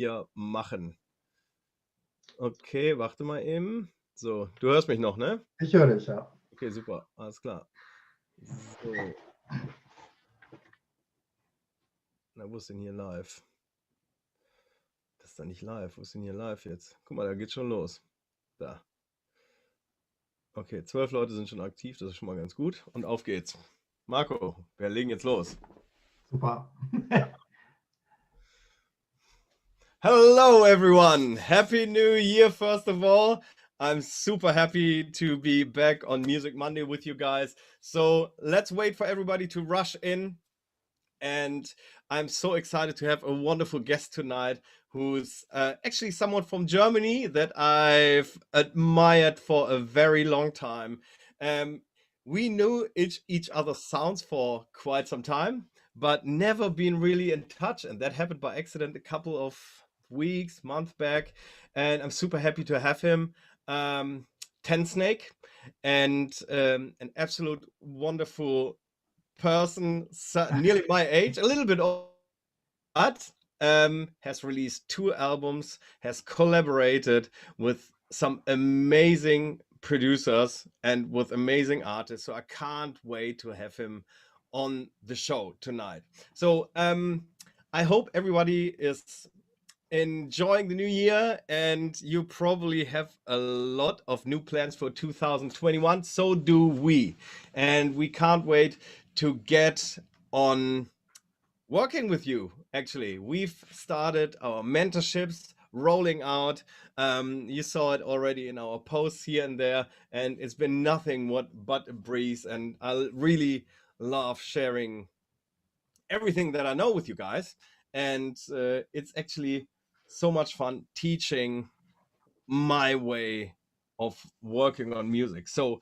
hier machen. Okay, warte mal eben. So, du hörst mich noch, ne? Ich höre dich, ja. Okay, super, alles klar. So. Na, wo ist denn hier live? Das ist da nicht live. Wo ist denn hier live jetzt? Guck mal, da geht's schon los. Da. Okay, 12 Leute sind schon aktiv, das ist schon mal ganz gut. Und auf geht's. Marco, wir legen jetzt los. Super. Hello, everyone. Happy New Year, first of all. I'm super happy to be back on Music Monday with you guys. So let's wait for everybody to rush in. And I'm so excited to have a wonderful guest tonight who's actually someone from Germany that I've admired for a very long time. We knew each other's sounds for quite some time, but never been really in touch. And that happened by accident a couple of weeks, months back. And I'm super happy to have him. Tensnake, and an absolute wonderful person, nearly my age, a little bit old, but has released 2 albums, has collaborated with some amazing producers and with amazing artists. So I can't wait to have him on the show tonight. So I hope everybody is enjoying the new year, and you probably have a lot of new plans for 2021. So do we, and we can't wait to get on working with you. Actually, we've started our mentorships rolling out. You saw it already in our posts here and there, and it's been nothing but a breeze, and I really love sharing everything that I know with you guys. And it's actually so much fun teaching my way of working on music. So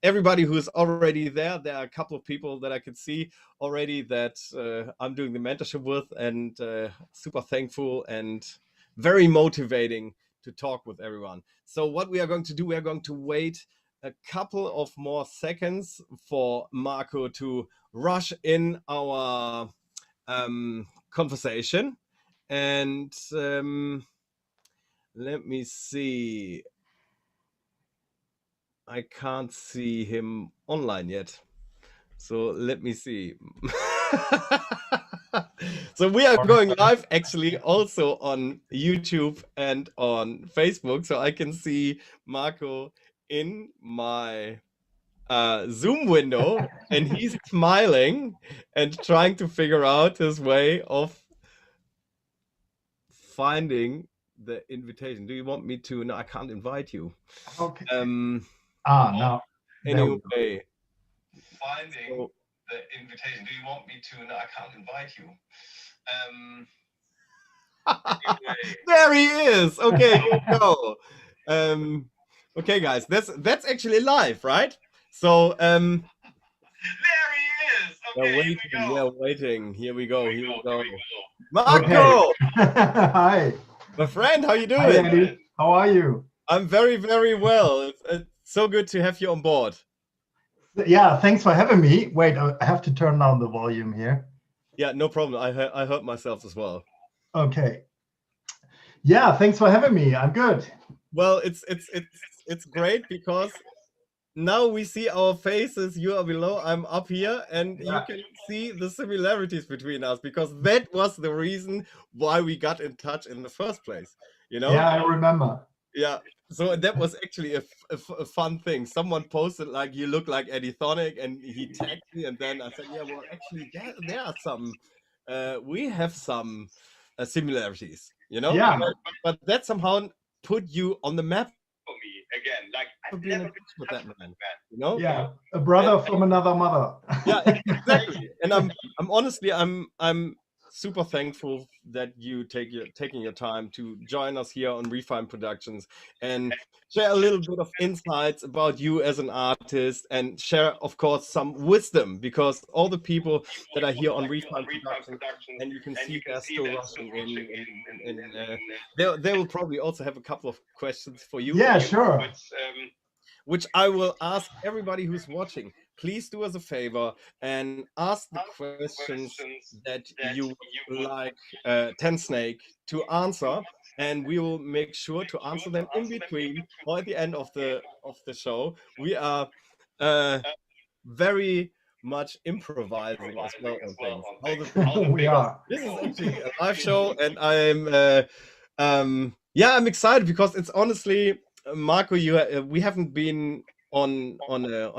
everybody who's already there are a couple of people that I could see already that I'm doing the mentorship with, and super thankful and very motivating to talk with everyone. So what we are going to do, we are going to wait a couple of more seconds for Marco to rush in our conversation. And let me see. I can't see him online yet. So let me see. So we are going live actually also on YouTube and on Facebook. So I can see Marco in my Zoom window, and he's smiling and trying to figure out his way of finding the invitation. Do you want me to? No, I can't invite you. Okay. Now. Anyway, finding the invitation. Do you want me to? No, I can't invite you. Anyway. There he is. Okay, here we go. Okay, guys, that's actually live, right? So there he is. Okay, we're waiting. Here we go. Here we go. Marco! Okay. Hi. My friend, how you doing? Hi, Eddie. How are you? I'm very, very well. It's so good to have you on board. Yeah, thanks for having me. Wait, I have to turn down the volume here. Yeah, no problem. I heard myself as well. Okay. Yeah, thanks for having me. I'm good. Well, it's great because now we see our faces. You are below, I'm up here, and you can see the similarities between us, because that was the reason why we got in touch in the first place. You know? Yeah, I remember. Yeah. So that was actually a fun thing. Someone posted like, you look like Edd Thomas, and he tagged me, and then I said, yeah, well, actually there are some, we have some similarities, you know? Yeah. But that somehow put you on the map for me again. Like I've been in touch with that man, you know? Yeah, a brother from another mother. Yeah, exactly. And I'm honestly, I'm super thankful that you taking your time to join us here on Refine Productions and share a little bit of insights about you as an artist, and share, of course, some wisdom, because all the people that are here on Refine Productions, and you can see they're still rushing in, they will probably also have a couple of questions for you. Yeah, sure. Which I will ask everybody who's watching. please do us a favor and ask the questions that you would like Tensnake to answer, and we will make sure to answer them in between or at the end of the show. We are very much improvising as well on things. How the We are. This is actually a live show, and I'm excited because it's honestly, Marco, we haven't been on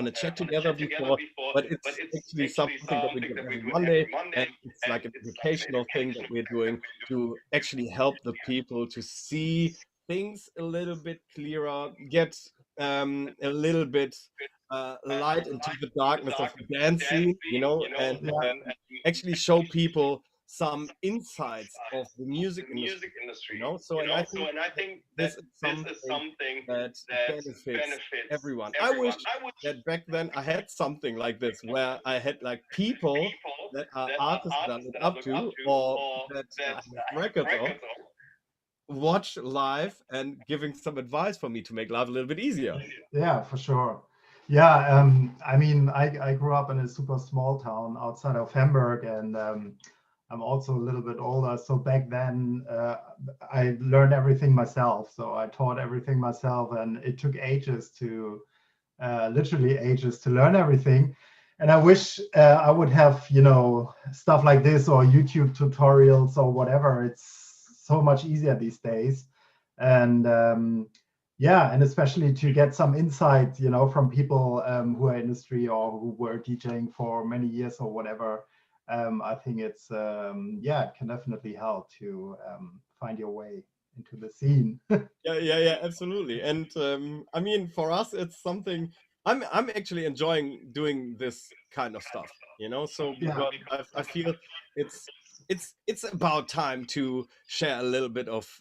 a chat together before, but it's actually something that we do every Monday, and it's like an educational thing that we're doing to actually help the people to see things a little bit clearer, get a little bit light into the darkness of the dance scene, and Yeah. actually show people some insights of the music industry, So, and I think this is something that benefits everyone. I wish that back then I had something like this, where I had like people that are artists that I look up to, or that I have records of, watch live and giving some advice for me to make life a little bit easier. Yeah, for sure. Yeah, I mean, I grew up in a super small town outside of Hamburg, and I'm also a little bit older. So back then, I learned everything myself. So I taught everything myself, and it took ages to, literally ages to learn everything. And I wish I would have, stuff like this or YouTube tutorials or whatever. It's so much easier these days. And yeah, and especially to get some insight, from people who are industry or who were DJing for many years or whatever. I think it's it can definitely help to find your way into the scene. Yeah, absolutely. And I mean, for us, it's something I'm actually enjoying doing this kind of stuff, So because I feel it's about time to share a little bit of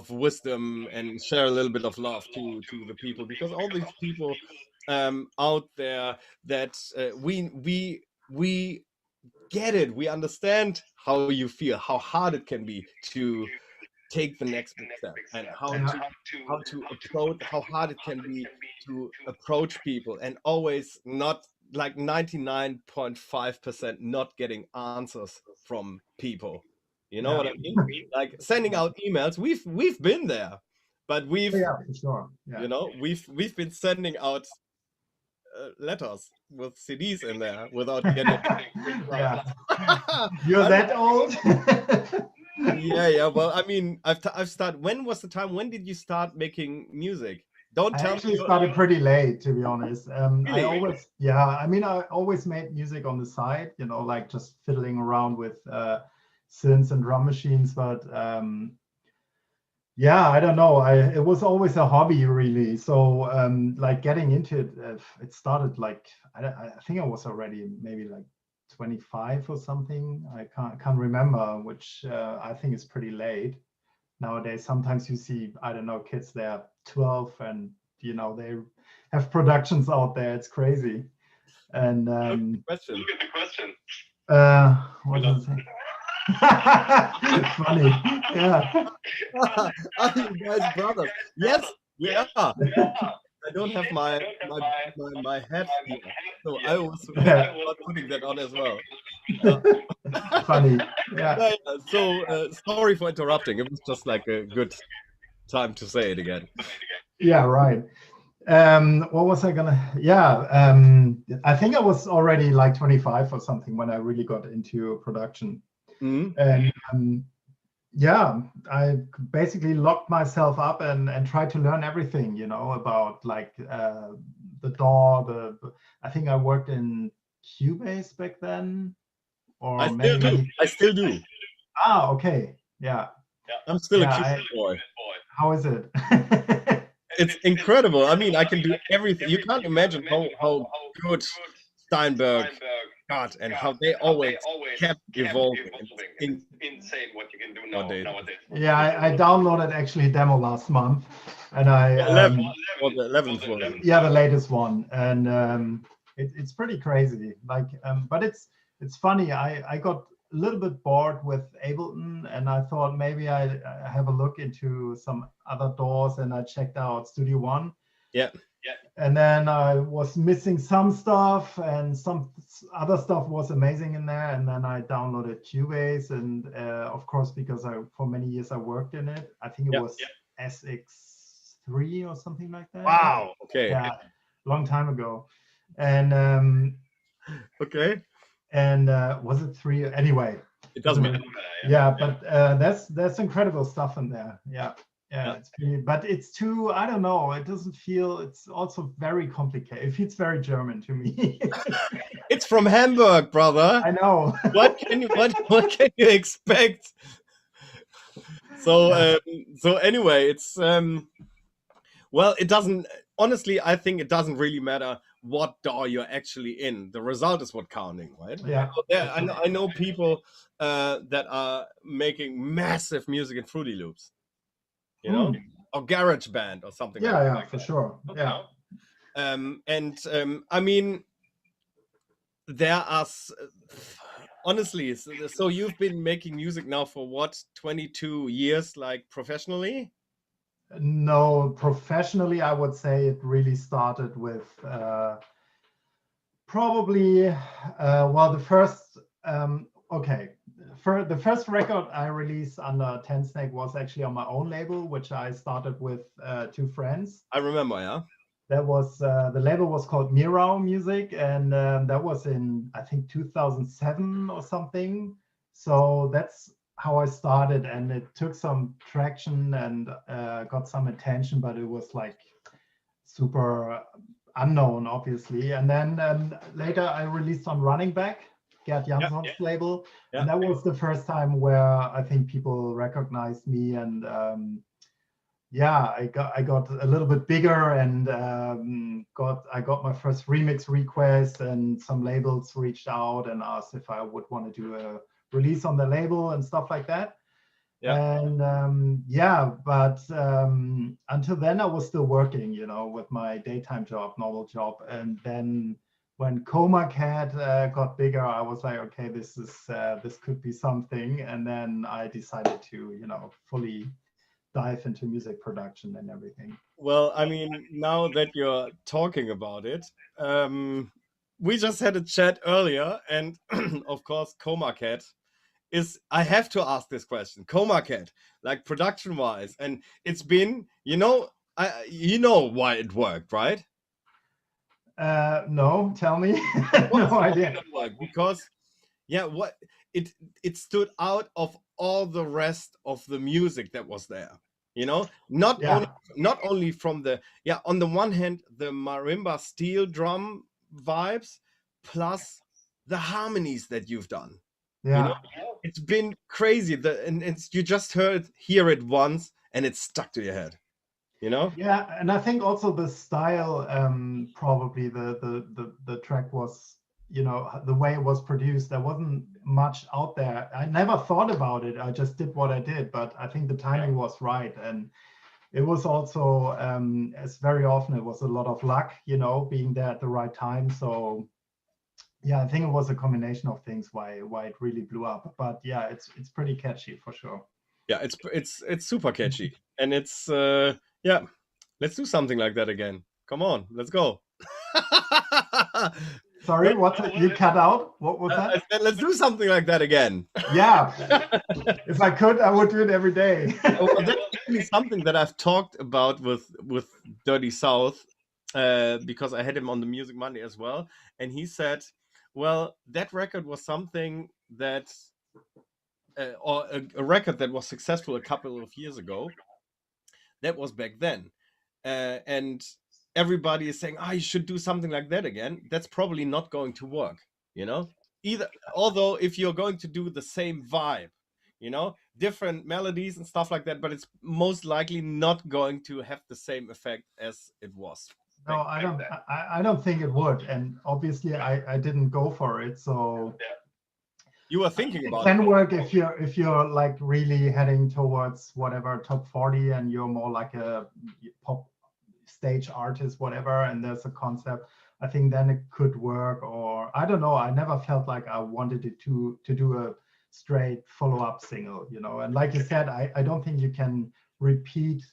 wisdom and share a little bit of love to the people, because all these people out there that we get it, we understand how you feel, how hard it can be to take the next big step, and how to approach, how hard it can be to approach people, and always not like 99.5% not getting answers from people. You know what I mean? Like sending out emails, we've been there, but Yeah, for sure. Yeah. we've been sending out letters with CDs in there without getting Yeah. You're that old? yeah. Well, I mean, I've started. When was the time? When did you start making music? Don't I tell actually me. started pretty late, to be honest. I Really? I always made music on the side, like just fiddling around with synths and drum machines. But I don't know. It was always a hobby, really. So like getting into it, it started like I think I was already maybe like 25 or something. I can't remember, which I think is pretty late. Nowadays, sometimes you see, I don't know, kids, they're 12 and, they have productions out there. It's crazy. And Look at the question. what does it say? Funny. Yeah. Are you guys brothers? Yes, we are. I don't have my hat here, so I was not putting that on as well. Funny. Yeah. So sorry for interrupting. It was just like a good time to say it again. Yeah, right. What was I gonna? I think I was already like 25 or something when I really got into production. And I basically locked myself up and tried to learn everything, about like the DAW. I think I worked in Cubase back then, or I still do. Ah, okay, yeah. I'm still a Cubase boy. How is it? It's incredible. I mean, I can do everything. You can't imagine how good Steinberg got, and how they always kept evolving. It's insane what you can do nowadays. Yeah, I downloaded actually a demo last month, and I 11th one. Yeah, the latest one, and it's pretty crazy. Like, but it's funny. I got a little bit bored with Ableton, and I thought maybe I have a look into some other DAWs, and I checked out Studio One. Yeah. And then I was missing some stuff, and some other stuff was amazing in there. And then I downloaded Cubase, and of course, because for many years I worked in it. I think it was SX3 or something like that. Wow. Okay. Yeah, long time ago. And okay. And was it 3? Anyway, it doesn't matter. Yeah, but that's incredible stuff in there. Yeah. It's pretty, but it's too, I don't know, it doesn't feel, it's also very complicated. It feels very German to me. It's from Hamburg, brother. I know. what can you expect? So anyway, it's well, it doesn't, honestly, I think it doesn't really matter what DAW you're actually in. The result is what counting, right? Yeah. I know people that are making massive music in Fruity Loops, you know, or GarageBand or something. Yeah, for sure. Yeah. I mean, there are honestly, so you've been making music now for what, 22 years, like professionally? No, professionally, I would say it really started with probably well, the first the first record I released under Tensnake was actually on my own label, which I started with 2 friends. I remember, yeah. That was the label was called Mirau Music, and that was in, I think, 2007 or something. So that's how I started, and it took some traction and got some attention, but it was like super unknown, obviously. And then later I released on Running Back, Gerd Jansson's label, and that was the first time where I think people recognized me, and I got a little bit bigger, and I got my first remix request, and some labels reached out and asked if I would want to do a release on the label and stuff like that. And but until then I was still working, you know, with my daytime job, normal job. And then when Coma Cat got bigger, I was like, okay, this could be something. And then I decided to, you know, fully dive into music production and everything. Well, I mean, now that you're talking about it, we just had a chat earlier, and of course, Coma Cat is, I have to ask this question, Coma Cat, like production wise, and it's been, you know why it worked, right? No, tell me. No idea. Because it stood out of all the rest of the music that was there, you know, not only from the on the one hand the marimba steel drum vibes, plus the harmonies that you've done. You know, it's been crazy. And you just hear it once and it's stuck to your head, you know? Yeah, and I think also the style, probably the track was, you know, the way it was produced, there wasn't much out there. I never thought about it. I just did what I did, but I think the timing was right. And it was also, as very often, it was a lot of luck, you know, being there at the right time. So yeah, I think it was a combination of things why it really blew up. But yeah, it's pretty catchy for sure. Yeah, it's super catchy, and it's let's do something like that again. Come on, let's go. Sorry, what you cut out? What was that? I said, let's do something like that again. Yeah, if I could, I would do it every day. That's actually something that I've talked about with Dirty South, because I had him on the Music Monday as well, and he said, well, that record was something that or a record that was successful a couple of years ago. That was back then, and everybody is saying, you should do something like that again. That's probably not going to work, you know, either. Although if you're going to do the same vibe, you know, different melodies and stuff like that, but it's most likely not going to have the same effect as it was. No, I don't think it would. And obviously I didn't go for it. So you were thinking about it. Can work if you're like really heading towards whatever top 40 and you're more like a pop stage artist, whatever, and there's a concept. I think then it could work. Or I don't know. I never felt like I wanted it to do a straight follow-up single, you know. And like you said, I don't think you can repeat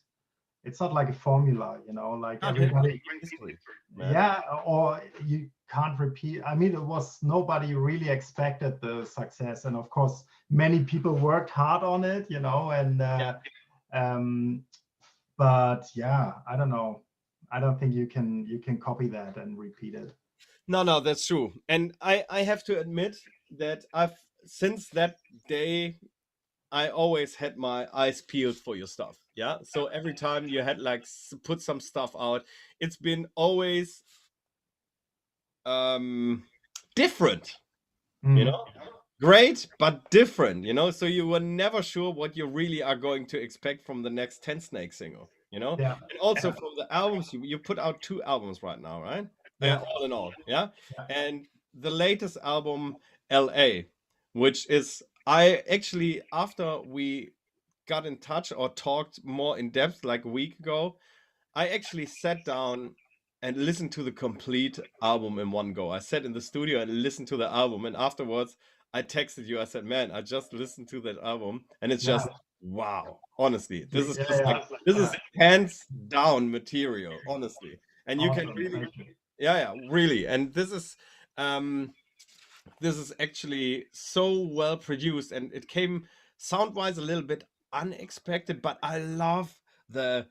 it's not like a formula, you know, like Can't everybody. history, man. Yeah, or you can't repeat. I mean, it was nobody really expected the success, and of course, many people worked hard on it, you know, and but yeah, I don't know. I don't think you can copy that and repeat it. No, that's true. And I have to admit that since that day, I always had my eyes peeled for your stuff. Yeah. So every time you had like put some stuff out, it's been always different, you know, great, but different, you know. So you were never sure what you really are going to expect from the next Tensnake single, you know. Yeah. And also from the albums, you put out 2 albums right now, right? Yeah. All in all, yeah. Yeah. And the latest album, LA, which is I actually, after we got in touch or talked more in depth like a week ago, I actually sat down and listened to the complete album in one go. I sat in the studio and listened to the album, and afterwards I texted you. I said, "Man, I just listened to that album, and it's just wow. Honestly, this is just like this is hands down material. Honestly, and you can really, yeah, really. And this is actually so well produced, and it came sound-wise a little bit unexpected, but I love the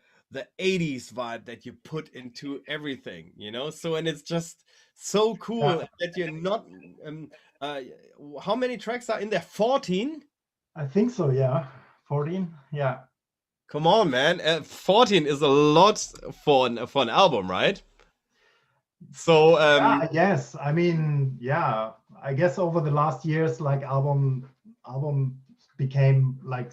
80s vibe that you put into everything, you know. So, and it's just so cool that you're not how many tracks are in there? 14? I think so, yeah. 14, yeah. Come on, man. 14 is a lot for an album, right? So yeah, yes, I mean, yeah, I guess over the last years, like album became like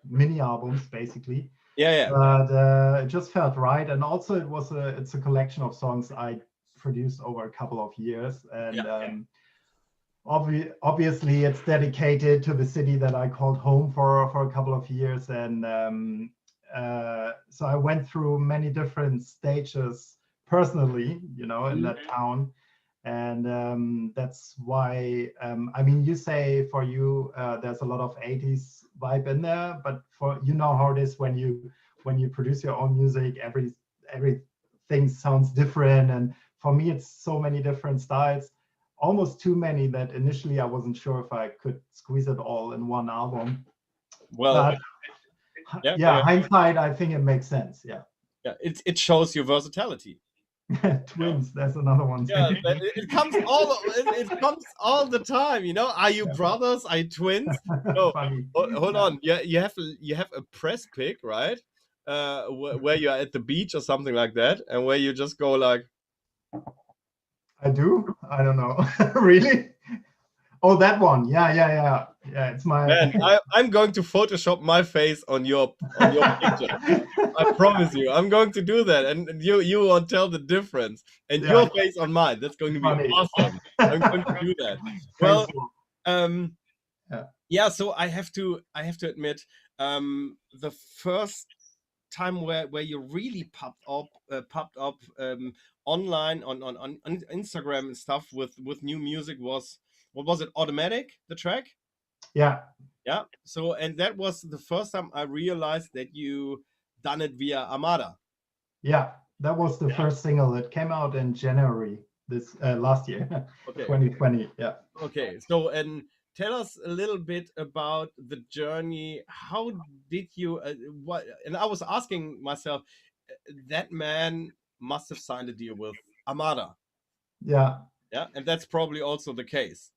mini albums basically. yeah. But it just felt right, and also it's a collection of songs I produced over a couple of years, and obviously it's dedicated to the city that I called home for a couple of years, and so I went through many different stages personally, you know, in that town. And that's why, I mean, you say for you, there's a lot of 80s vibe in there, but for, you know how it is when you produce your own music, everything sounds different. And for me, it's so many different styles, almost too many that initially I wasn't sure if I could squeeze it all in one album. Well, but, hindsight, I think it makes sense. Yeah. It shows your versatility. Twins, that's another one. Yeah, it comes all the time, you know. Are you brothers? Are you twins? No, hold on. You have a press pic, right? Where you are at the beach or something like that, and where you just go like. I do. I don't know. Really? Oh, that one. Yeah. It's my. Man, I'm going to Photoshop my face on your picture. I promise you, I'm going to do that, and you won't tell the difference. And your face on mine. That's going to be awesome. I'm going to do that. Well, So I have to admit, the first time where you really popped up online on Instagram and stuff with new music was, what was it? Automatic, the track? Yeah. So, and that was the first time I realized that you done it via Armada. Yeah, that was the first single that came out in January this last year, 2020. Yeah. Okay. So, and tell us a little bit about the journey. How did you what? And I was asking myself, that man must have signed a deal with Armada. Yeah. And that's probably also the case.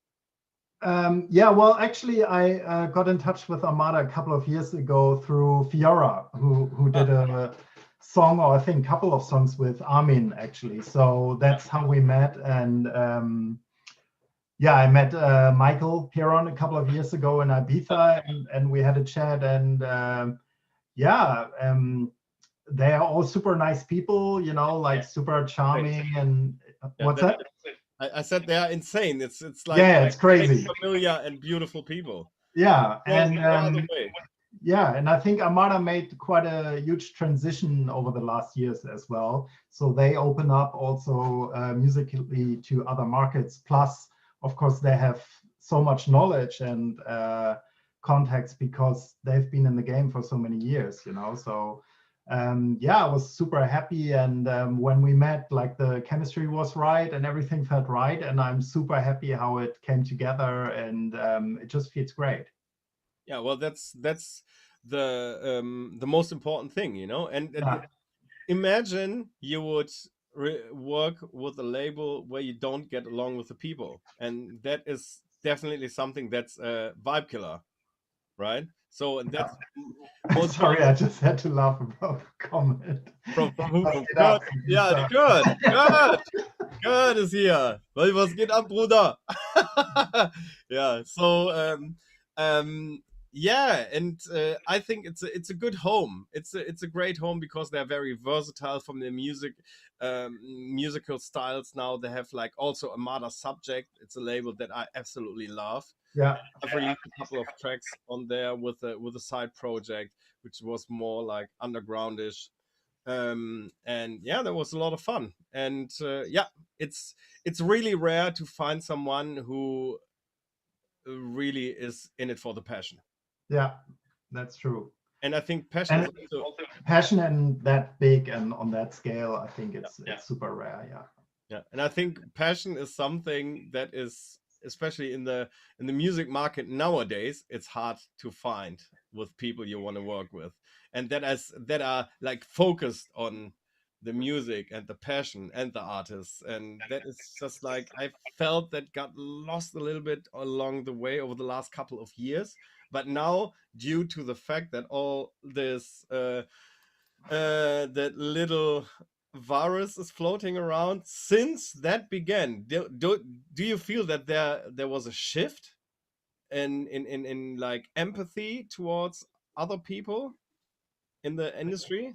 Well, actually, I got in touch with Armada a couple of years ago through Fiora, who did a song, or I think a couple of songs with Armin, actually. So that's how we met. And I met Michael Piron a couple of years ago in Ibiza, and we had a chat. And they are all super nice people, you know, like super charming. And what's that? I said they are insane. It's like, it's crazy, familiar and beautiful people. Yeah, and and I think Armada made quite a huge transition over the last years as well. So they open up also musically to other markets. Plus, of course, they have so much knowledge and contacts because they've been in the game for so many years, you know. So yeah, I was super happy. And when we met, like the chemistry was right and everything felt right. And I'm super happy how it came together, and it just feels great. Yeah, well, that's the most important thing, you know. And Yeah, imagine you would work with a label where you don't get along with the people, and that is definitely something that's a vibe killer, right? So and that's most sorry, I just had to laugh about the comment. from who? Was From geht Kurt? ab? Yeah, the Kurt is here. Weil was geht ab, Bruder? Yeah. So um yeah, and I think it's a good home. It's a great home because they're very versatile from their musical styles. Now they have like also a mother subject. It's a label that I absolutely love. Yeah, I've released a couple of tracks on there with a side project, which was more like undergroundish. And yeah, that was a lot of fun. And yeah, it's really rare to find someone who really is in it for the passion. yeah, that's true. And I think passion And is also, passion and that big and on that scale, I think it's super rare. Yeah. yeah, and I think passion is something that is, especially in the music market nowadays, it's hard to find with people you want to work with, and that are like focused on the music and the passion and the artists. And that is just like I felt that got lost a little bit along the way over the last couple of years. But now, due to the fact that all this that little virus is floating around, since that began, do you feel that there was a shift in like empathy towards other people in the industry?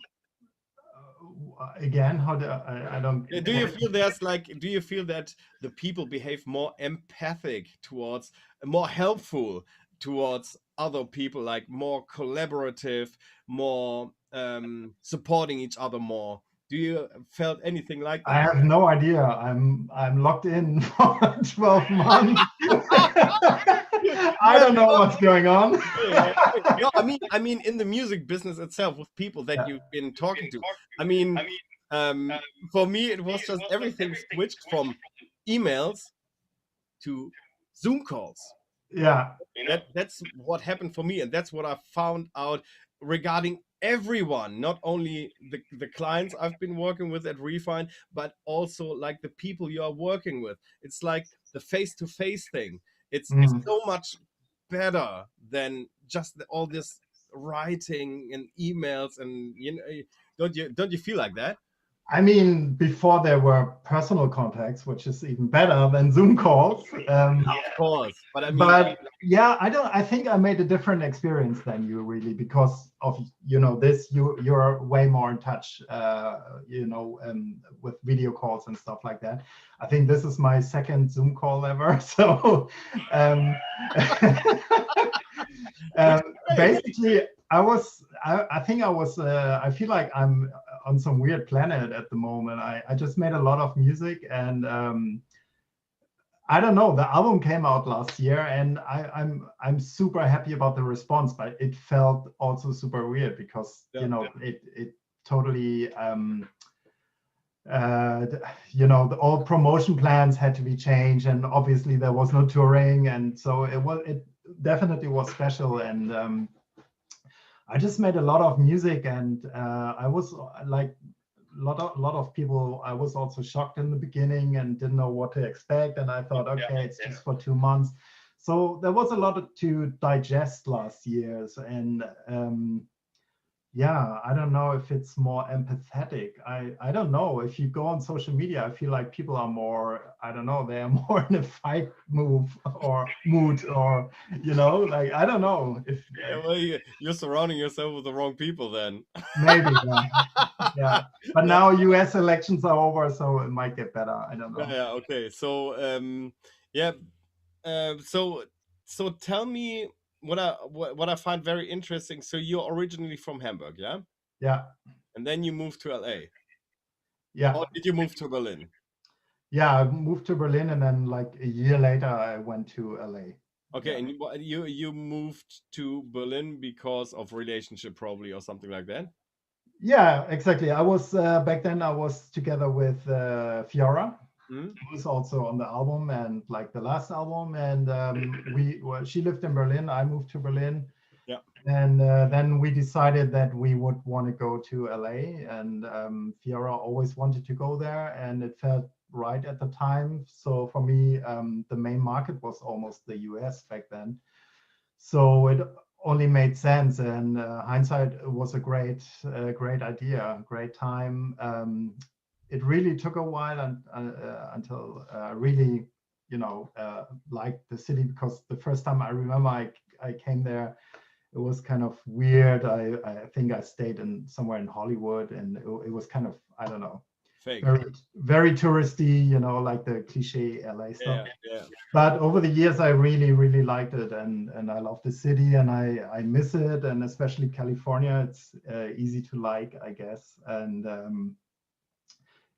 Again, how do I don't. Do you feel there's like, do you feel that the people behave more empathic towards, more helpful towards other people, like more collaborative, more supporting each other more? Do you felt anything like I that? have no idea. I'm locked in for 12 months. I don't know what's going on. Yeah. No, I mean, in the music business itself, with people that Yeah. you've been talking to. I mean, um, for me, it was just everything switched from emails to Zoom calls. Yeah. That's what happened for me, and that's what I found out regarding everyone, not only the clients I've been working with at Refine, but also like the people you are working with. It's like the face-to-face thing. It's Mm. so much better than just all this writing and emails, and you know, don't you feel like that? I mean, before there were personal contacts, which is even better than Zoom calls. Of course, but I mean, But yeah, I think I made a different experience than you, really, because of this. You're way more in touch, with video calls and stuff like that. I think this is my second Zoom call ever. So um, basically, I think I feel like I'm on some weird planet at the moment. I just made a lot of music, and I don't know. The album came out last year, and I'm super happy about the response. But it felt also super weird because it totally all promotion plans had to be changed, and obviously there was no touring, and so it definitely was special. And I just made a lot of music, and I was like lot of people. I was also shocked in the beginning and didn't know what to expect, and I thought, okay, it's just for 2 months. So there was a lot to digest last year's, and yeah, I don't know if it's more empathetic. I don't know. If you go on social media, I feel like people are more, I don't know, they're more in a fight move or mood, or like, I don't know if yeah, well, you're surrounding yourself with the wrong people then. maybe, yeah. Yeah. But Yeah. now US elections are over, so it might get better. I don't know. Yeah, okay. So, yeah, so tell me what I find very interesting. So you're originally from Hamburg, yeah? Yeah. And then you moved to LA. Yeah. Or did you move to Berlin? Yeah, I moved to Berlin, and then like a year later I went to LA. Okay, Yeah. and you moved to Berlin because of relationship probably or something like that? Yeah, exactly. I was back then. I was together with Fiora, Mm? who's also on the album and like the last album. And she lived in Berlin. I moved to Berlin, Yeah. and then we decided that we would want to go to LA. And Fiora always wanted to go there, and it felt right at the time. So for me, the main market was almost the US back then. So it only made sense, and hindsight, it was a great idea, great time. It really took a while until really, liked the city, because the first time I remember I came there, it was kind of weird. I think I stayed in somewhere in Hollywood, and it was kind of, I don't know, Fake. very touristy, like the cliche LA stuff. Yeah. But over the years, I really liked it, and I love the city, and I miss it, and especially California. It's easy to like, I guess. And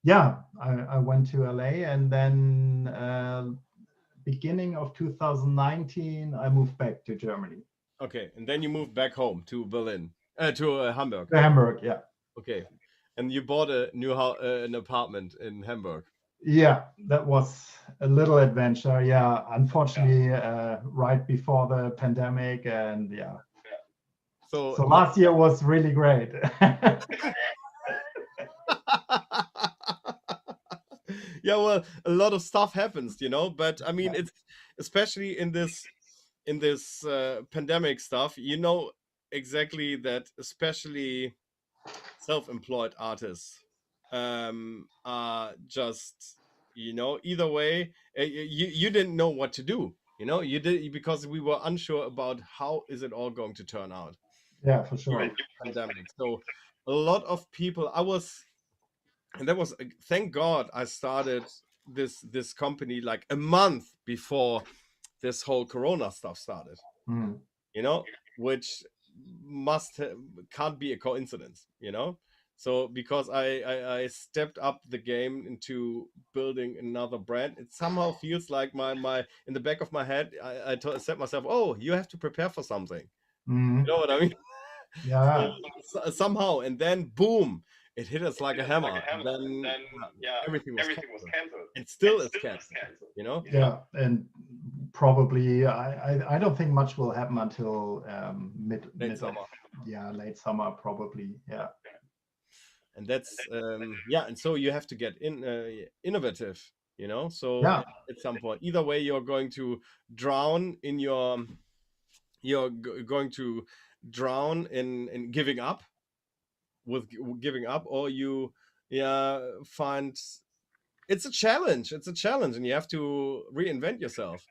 yeah, I went to LA, and then beginning of 2019, I moved back to Germany. Okay, and then you moved back home to Berlin, to Hamburg. To Hamburg, yeah. Okay, and you bought a new house, an apartment in Hamburg. Yeah, that was a little adventure. Yeah, unfortunately, right before the pandemic, and yeah. So last year was really great. Yeah, well, a lot of stuff happens, but I mean, it's especially in this pandemic stuff, exactly that, especially self-employed artists are just, either way, you didn't know what to do, you did, because we were unsure about how is it all going to turn out. Yeah, for sure. During the pandemic. So a lot of people, and that was, thank God I started this company like a month before this whole Corona stuff started, Mm. Which can't be a coincidence, So because I stepped up the game into building another brand, it somehow feels like my in the back of my head, I said myself, oh, you have to prepare for something. Mm. You know what I mean? Yeah. So, somehow, and then boom, it hit us like a hammer. And then everything was canceled. And still is canceled, Yeah, and probably I don't think much will happen until Late summer. Late summer probably. Yeah. And that's and so you have to get innovative, so Yeah. at some point, either way, you're going to drown in going to drown in giving up, or you find it's a challenge, and you have to reinvent yourself.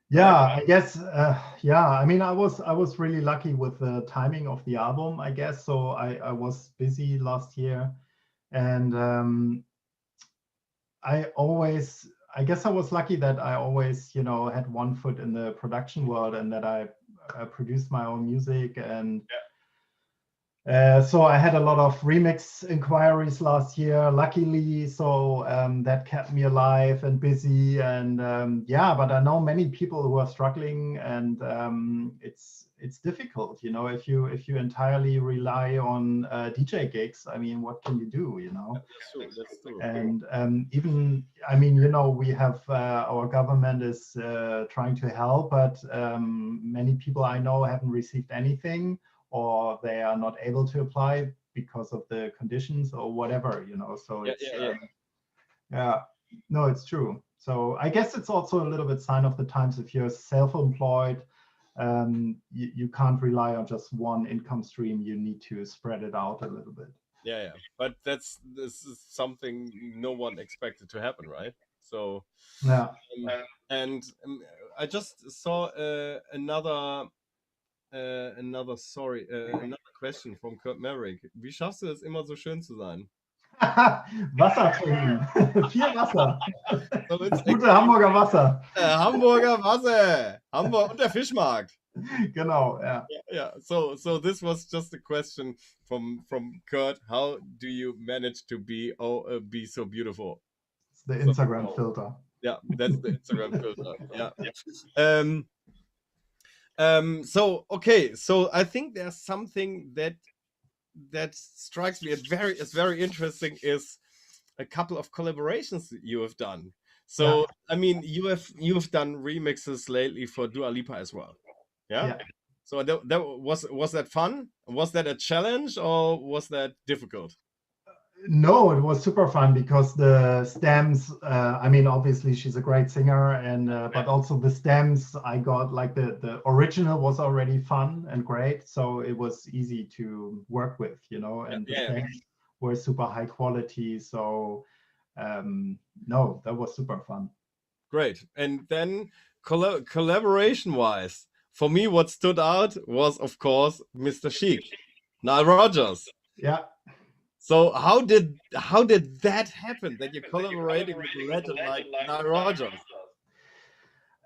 Yeah, I guess. I mean, I was really lucky with the timing of the album, I guess. So I was busy last year, and I guess I was lucky that I always, had one foot in the production world, and that I produced my own music. And so I had a lot of remix inquiries last year, luckily. So that kept me alive and busy. And but I know many people who are struggling, and it's difficult, if you entirely rely on DJ gigs. I mean, what can you do, That's true. And even, I mean, we have our government is trying to help, but many people I know haven't received anything, or they are not able to apply because of the conditions or whatever, so it's no, it's true. So I guess it's also a little bit sign of the times. If you're self-employed, you can't rely on just one income stream. You need to spread it out a little bit. But this is something no one expected to happen, right? So Yeah. And I just saw another question from Kurt Merrick. Wie schaffst du es immer so schön zu sein? Wasser trinken. Viel Wasser. So Das gute Hamburger Wasser. Hamburger Wasser. Hamburg und der Fischmarkt. Genau, yeah. Yeah. So this was just a question from Kurt. How do you manage to be so beautiful? It's the Instagram filter. Yeah, that's the Instagram filter. Yeah. So okay, so I think there's something that that strikes me as very interesting is a couple of collaborations that you have done. So I mean, you've done remixes lately for Dua Lipa as well. Yeah. Yeah. So that was that fun? Was that a challenge or was that difficult? No, it was super fun because the stems, I mean, obviously she's a great singer, and but also the stems I got, like the original was already fun and great, so it was easy to work with, you know, and the stems were super high quality. So no, that was super fun. Great. And then collaboration wise, for me, what stood out was, of course, Mr. Chic, Nile Rodgers. Yeah. So how did that happen, that you're collaborating with a legend like Nile Rodgers?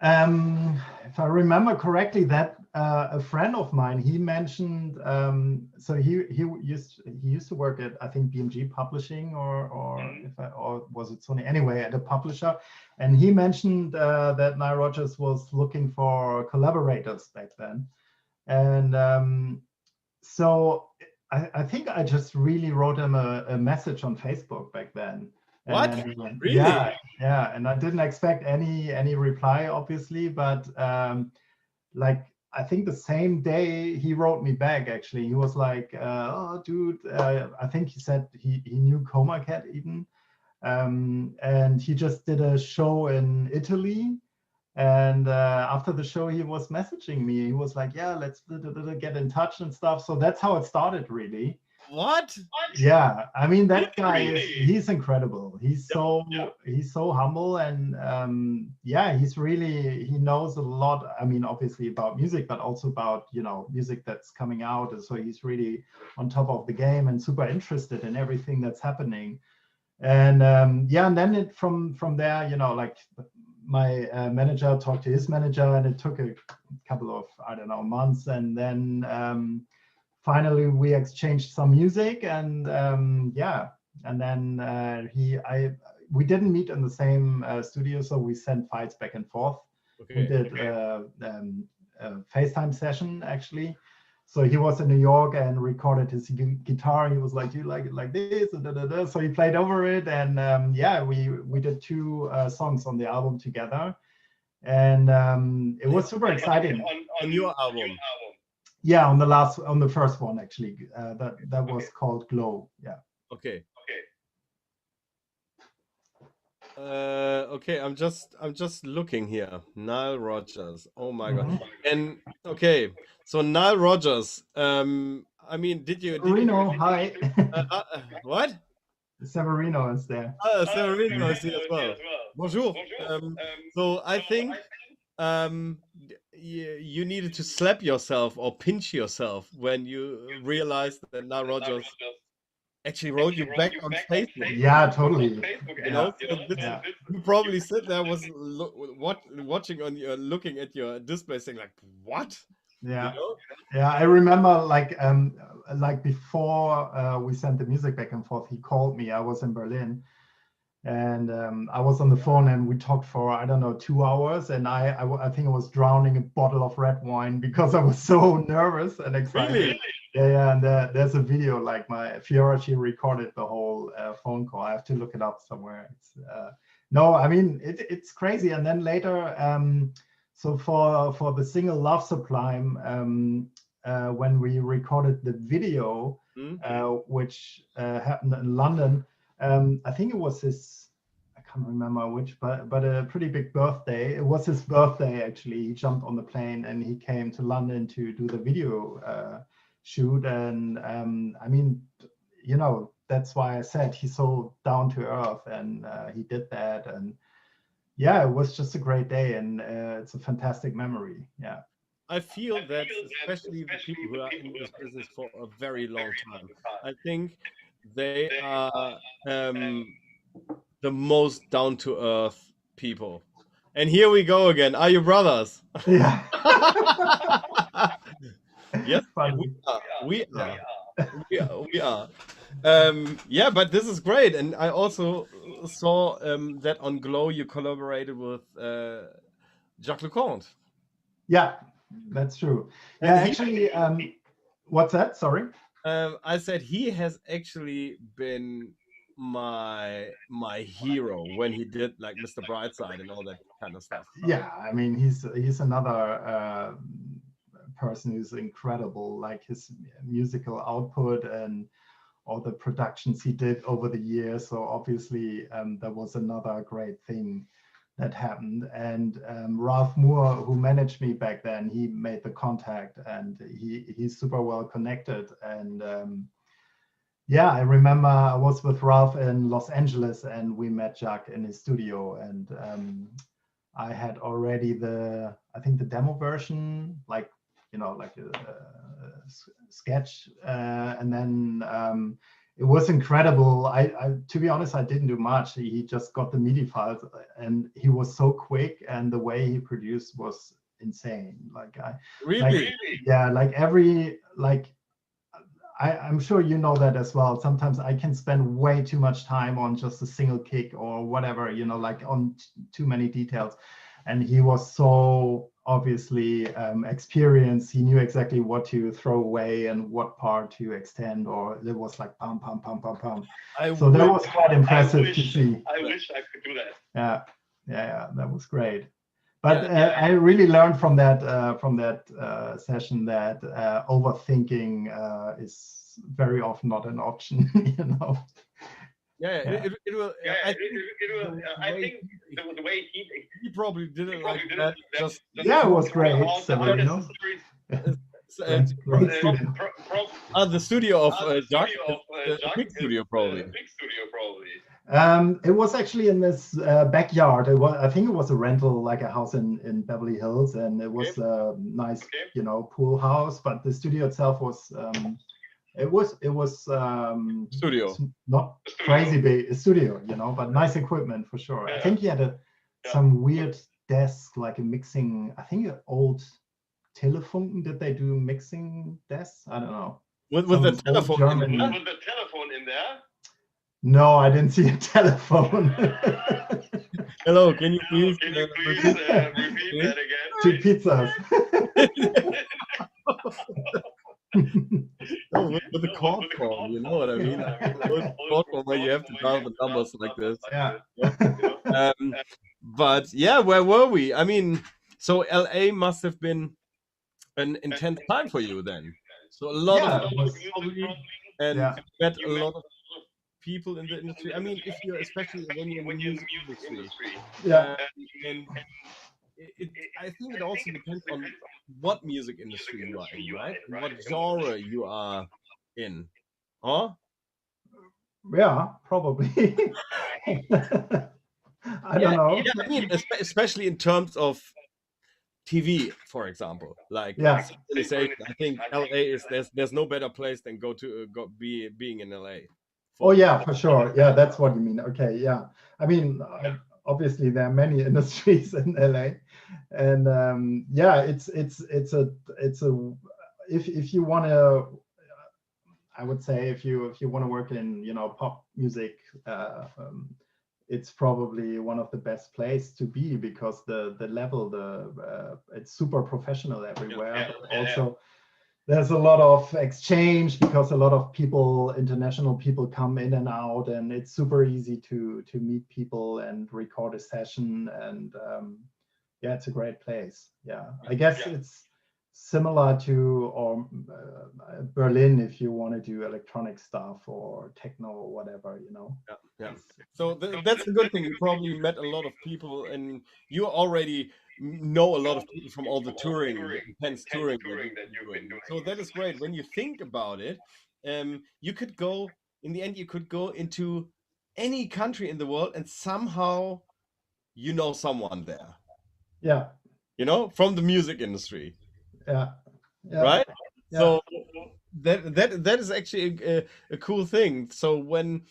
If I remember correctly, that a friend of mine, he mentioned, so he used to work at, I think, BMG Publishing, or was it Sony? Anyway, at a publisher, and he mentioned that Nile Rodgers was looking for collaborators back then, and so I think I just really wrote him a message on Facebook back then. What? And, Really? Yeah, and I didn't expect any reply, obviously, but like I think the same day he wrote me back. Actually, he was like, "Oh, dude," I think he said he knew Coma Cat even, and he just did a show in Italy. And after the show, he was messaging me. He was like, "Yeah, let's get in touch and stuff." So that's how it started, really. What? Yeah, I mean, that guy he's incredible. He's so humble, and yeah, he knows a lot. I mean, obviously about music, but also about, you know, music that's coming out. And so he's really on top of the game and super interested in everything that's happening. And yeah, and then from there, you know, like my manager talked to his manager, and it took a couple of, I don't know, months, and then finally we exchanged some music, and yeah, and then we didn't meet in the same studio, so we sent files back and forth. We did a FaceTime session, actually. So he was in New York and recorded his guitar. He was like, "You like it like this?" And so he played over it, and yeah, we did 2 songs on the album together, and it was super exciting. On your album? Yeah, on the first one, actually. That was called Glow. Yeah. Okay. Okay, I'm just looking here. Nile Rodgers. Oh my God. And okay, so Nile Rodgers. I mean, did you? Reno, hi. What? Severino is there. Severino is here as well. Bonjour. So I think you needed to slap yourself or pinch yourself when you realized that Nile Rodgers actually wrote you back on Facebook. Yeah, totally. You know, so you probably sit there watching on your, looking at your display, saying like, "What?" Yeah, you know? yeah. I remember, like before we sent the music back and forth, he called me. I was in Berlin, and I was on the phone, and we talked for, I don't know, 2 hours, and I think I was drowning a bottle of red wine because I was so nervous and excited. Really? Yeah, and there's a video, like my Fiora, she recorded the whole phone call. I have to look it up somewhere. It's, no, I mean, it's crazy. And then later, so for the single Love Sublime, when we recorded the video, which happened in London, I think it was his, I can't remember which, but a pretty big birthday. It was his birthday, actually. He jumped on the plane and he came to London to do the video shoot. And I mean, you know, that's why I said he's so down to earth, and he did that. And yeah, it was just a great day, and it's a fantastic memory. Yeah. I feel that especially the people who are in this business for a very long time, I think they are the most down to earth people. And here we go again. Are you brothers? Yeah. Yes, Funny. we are. Yeah, but this is great. And I also saw that on Glow you collaborated with Jacques Leconte. Yeah, that's true. Yeah, actually, what's that? Sorry. I said he has actually been my hero when he did like Mr. Brightside and all that kind of stuff. Yeah, I mean, he's another person who's incredible, like his musical output and all the productions he did over the years. So obviously that was another great thing that happened. And Ralph Moore, who managed me back then, he made the contact, and he's super well connected. And yeah, I remember I was with Ralph in Los Angeles, and we met Jacques in his studio, and I had already I think the demo version, like, you know, like a sketch, and then it was incredible. To be honest, I didn't do much. He just got the MIDI files, and he was so quick, and the way he produced was insane. Like Really? yeah, I'm sure you know that as well. Sometimes I can spend way too much time on just a single kick or whatever, you know, like on too many details. And he was so obviously experienced. He knew exactly what to throw away and what part to extend, or it was like pam, pam, pam, pam, pam. So that was quite impressive to see. I wish I could do that. Yeah, that was great. But I really learned from that session that overthinking is very often not an option, you know. Yeah, Yeah. it will. Yeah, I I think the way he probably did it like that. Just Yeah, it was great. Severino. Great studio. the studio of Jacques, the big studio probably. Big studio probably. It was actually in this backyard. I think it was a rental, like a house in Beverly Hills, and it was a nice, you know, pool house. But the studio itself was, it was Studio. not crazy big studio, you know, but nice equipment for sure. I think he had some weird desk, like a mixing. I think an old Telefunken. Did they do mixing desks? I don't know. With the telephone in there? With the telephone in there? No, I didn't see a telephone. Hello, can you please repeat that again? 2 pizzas. No, with the call form, you know what I mean? With call form where you have to dial the numbers like this. Yeah. But yeah, where were we? I mean, so LA must have been an intense time for you then. So a lot of probably, and met a lot of people in the industry. I mean, if you're especially when you're in the music industry, and I think it also depends on what music industry you are in, right? And what genre you are in, huh? Yeah, probably. I don't know. Yeah, I mean, especially in terms of TV, for example, like synchronization. I think LA is there's no better place than being in LA. Oh yeah, for sure. Yeah, that's what you mean. Okay, yeah. I mean, obviously there are many industries in LA, and yeah, it's a if you want to, I would say if you want to work in, you know, pop music, it's probably one of the best places to be, because the level, it's super professional everywhere, but also there's a lot of exchange, because a lot of people, international people, come in and out, and it's super easy to meet people and record a session. And yeah, it's a great place. Yeah, I guess it's similar to Berlin, if you want to do electronic stuff or techno or whatever, you know. Yeah. So that's a good thing. You probably met a lot of people, and you already know a lot of people from all the touring, intense touring that you've been doing. So that is great. When you think about it, you could go, in the end, you could go into any country in the world, and somehow you know someone there. Yeah. You know, from the music industry. Yeah. Right? Yeah. So that is actually a cool thing. So when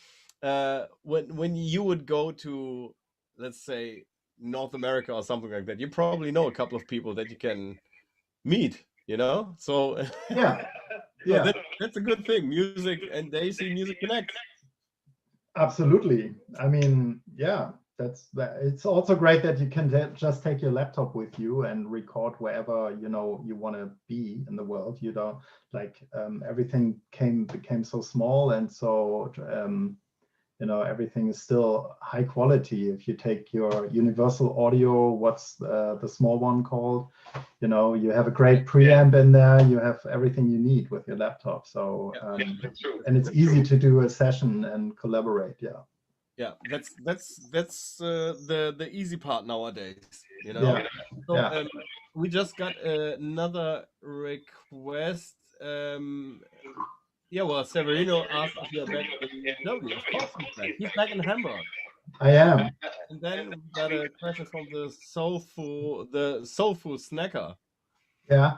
you would go to, let's say, North America or something like that, you probably know a couple of people that you can meet, you know. So yeah, so that's a good thing. Music and they see music connect. Absolutely. I mean, yeah, It's also great that you can just take your laptop with you and record wherever you want to be in the world. You don't like everything became so small, and so everything is still high quality. If you take your universal audio, what's the small one called, you have a great preamp in there, you have everything you need with your laptop. So that's true. and it's easy to do a session and collaborate. Yeah, that's the easy part nowadays, Yeah. So Yeah. we just got another request. Yeah, well, Severino asked if you're back in Germany. Of course he's back. He's back in Hamburg. I am. And then we got a question from the soulful snacker. Yeah.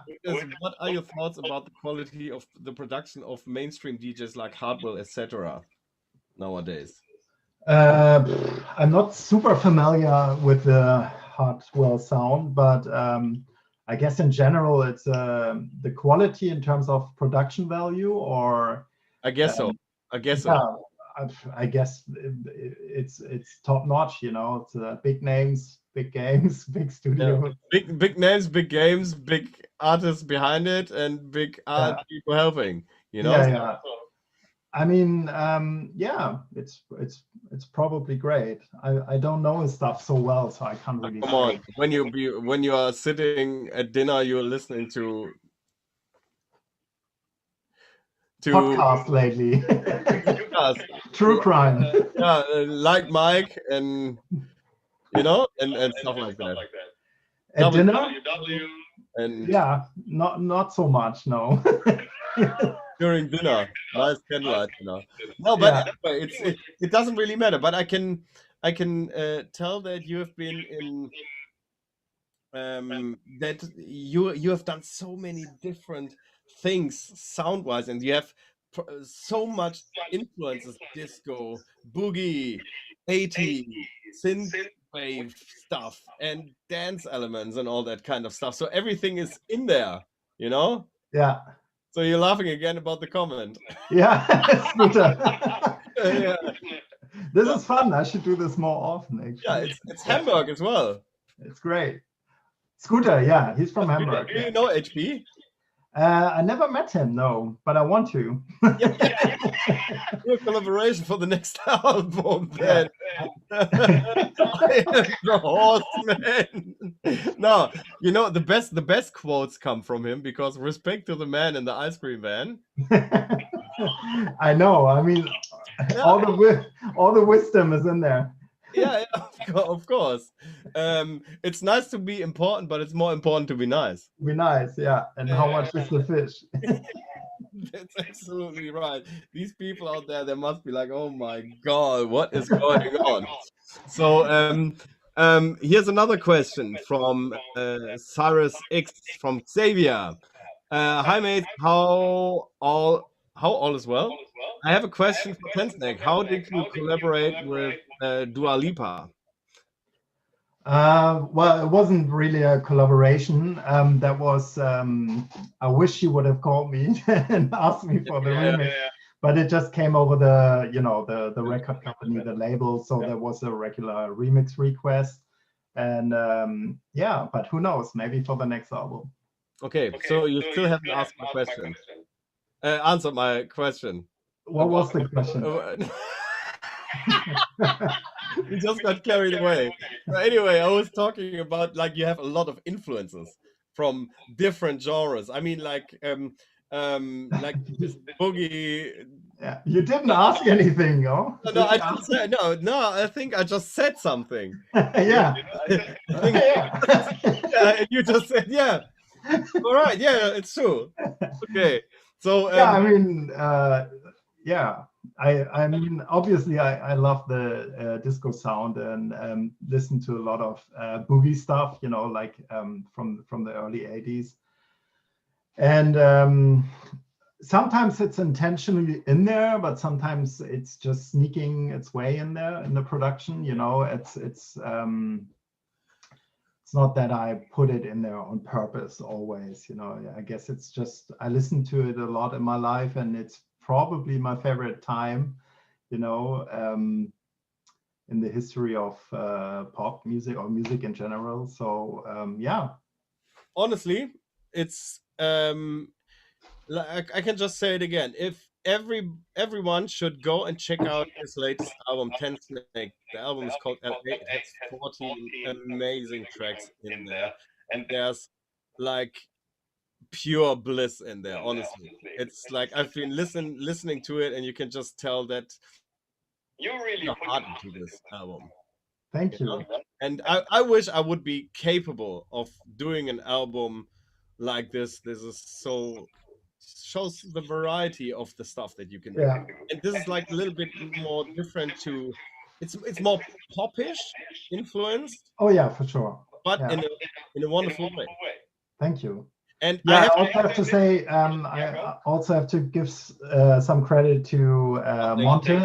What are your thoughts about the quality of the production of mainstream DJs like Hardwell, etc. nowadays? I'm not super familiar with the Hardwell sound, but I guess in general it's the quality in terms of production value, or I guess so. I guess so. yeah, I guess it's top notch. It's big names, big games, big studio. Yeah. Big names, big games, big artists behind it, and big art people helping. Yeah. I mean, yeah, it's probably great. I don't know his stuff so well, so I can't really. Come on, when you are sitting at dinner, you're listening to podcast lately. True crime. Yeah, like Mike and and stuff like that. At dinner? And yeah, not so much, no. During dinner, nice candlelight dinner. No, but anyway, it doesn't really matter. But I can tell that you have been in that you have done so many different things sound wise, and you have so much influences: disco, boogie, 80s, synth wave stuff, and dance elements, and all that kind of stuff. So everything is in there, Yeah. So you're laughing again about the comment. Yeah. Yeah. This is fun. I should do this more often, actually. Yeah, it's Hamburg as well. It's great. Scooter, yeah, he's from Hamburg. Do you know HB? I never met him, no, but I want to. Do a collaboration for the next album, then. I am the horseman. No, the best quotes come from him, because respect to the man in the ice cream van. I know. I mean, all the wisdom is in there. Yeah, of course. It's nice to be important, but it's more important to be nice. Be nice, yeah. And how much is the fish? That's absolutely right. These people out there, they must be like, oh my God, what is going on? So here's another question from Cyrus X from Xavier. Hi mate, how all is well? I have a question for Tensnake. How did you collaborate with Dua Lipa? Well, it wasn't really a collaboration. That was I wish she would have called me and asked me for the remix, but it just came over the record company, the label. So there was a regular remix request, and yeah. But who knows? Maybe for the next album. Okay, so you still haven't asked my question. Answered my question. What was the question? We just got carried away. So anyway, I was talking about, like, you have a lot of influences from different genres. I mean, like this boogie. Yeah, you didn't ask anything, no? No, I didn't say, no. I think I just said something. Yeah. Yeah, and you just said, yeah. All right, yeah, it's true. Okay, so yeah, I mean, yeah. I mean, obviously, I love the disco sound, and listen to a lot of boogie stuff, like from the early 80s. And sometimes it's intentionally in there, but sometimes it's just sneaking its way in there in the production. It's not that I put it in there on purpose always. I guess it's just I listen to it a lot in my life, and it's probably my favorite time, in the history of pop music or music in general. So yeah. Honestly, it's like I can just say it again. If everyone should go and check out his latest album, Tensnake. The album is called LA. It has 14 amazing tracks in there, and there's like pure bliss in there. Honestly, it's like I've been listening to it, and you can just tell that You really your put heart into this album. Thank You you. know? And I wish I would be capable of doing an album like this. This is so shows the variety of the stuff that you can do. Yeah. And this is like a little bit more different to it's more popish influenced, Oh yeah, for sure. but Yeah. in a wonderful way. Thank you. And Yeah, I have I also have to say, I also have to give some credit to Monte.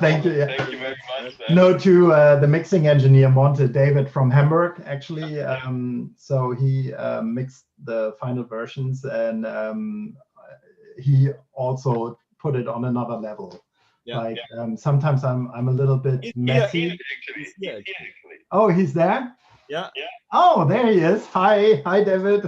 Thank you. Yeah. Thank you very much. No, to the mixing engineer Monte, David from Hamburg, actually. So he mixed the final versions, and he also put it on another level. Yeah. Like sometimes I'm a little bit messy. Oh, he's there? Yeah. Oh, there he is. Hi, David.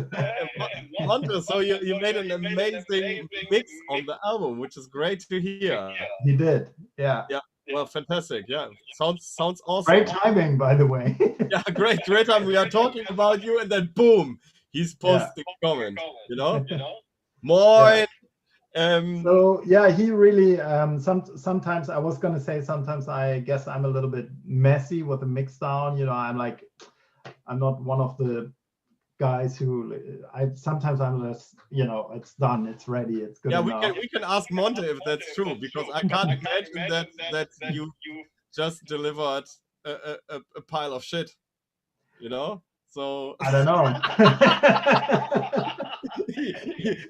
Monte, so you made an amazing mix on the album, which is great to hear. He did. Yeah. Yeah. Well, fantastic. Yeah. Sounds awesome. Great timing, by the way. Yeah, great time. We are talking about you, and then boom, he's posting a comment. You know, Moin. So yeah, he really sometimes I was gonna say sometimes I guess I'm a little bit messy with the mix down. You know, I'm not one of the guys who sometimes I'm just, you know, it's done, it's ready, it's good enough. Yeah, we can ask Monte if that's true, because I can't imagine that you just delivered a pile of shit, you know. So I don't know.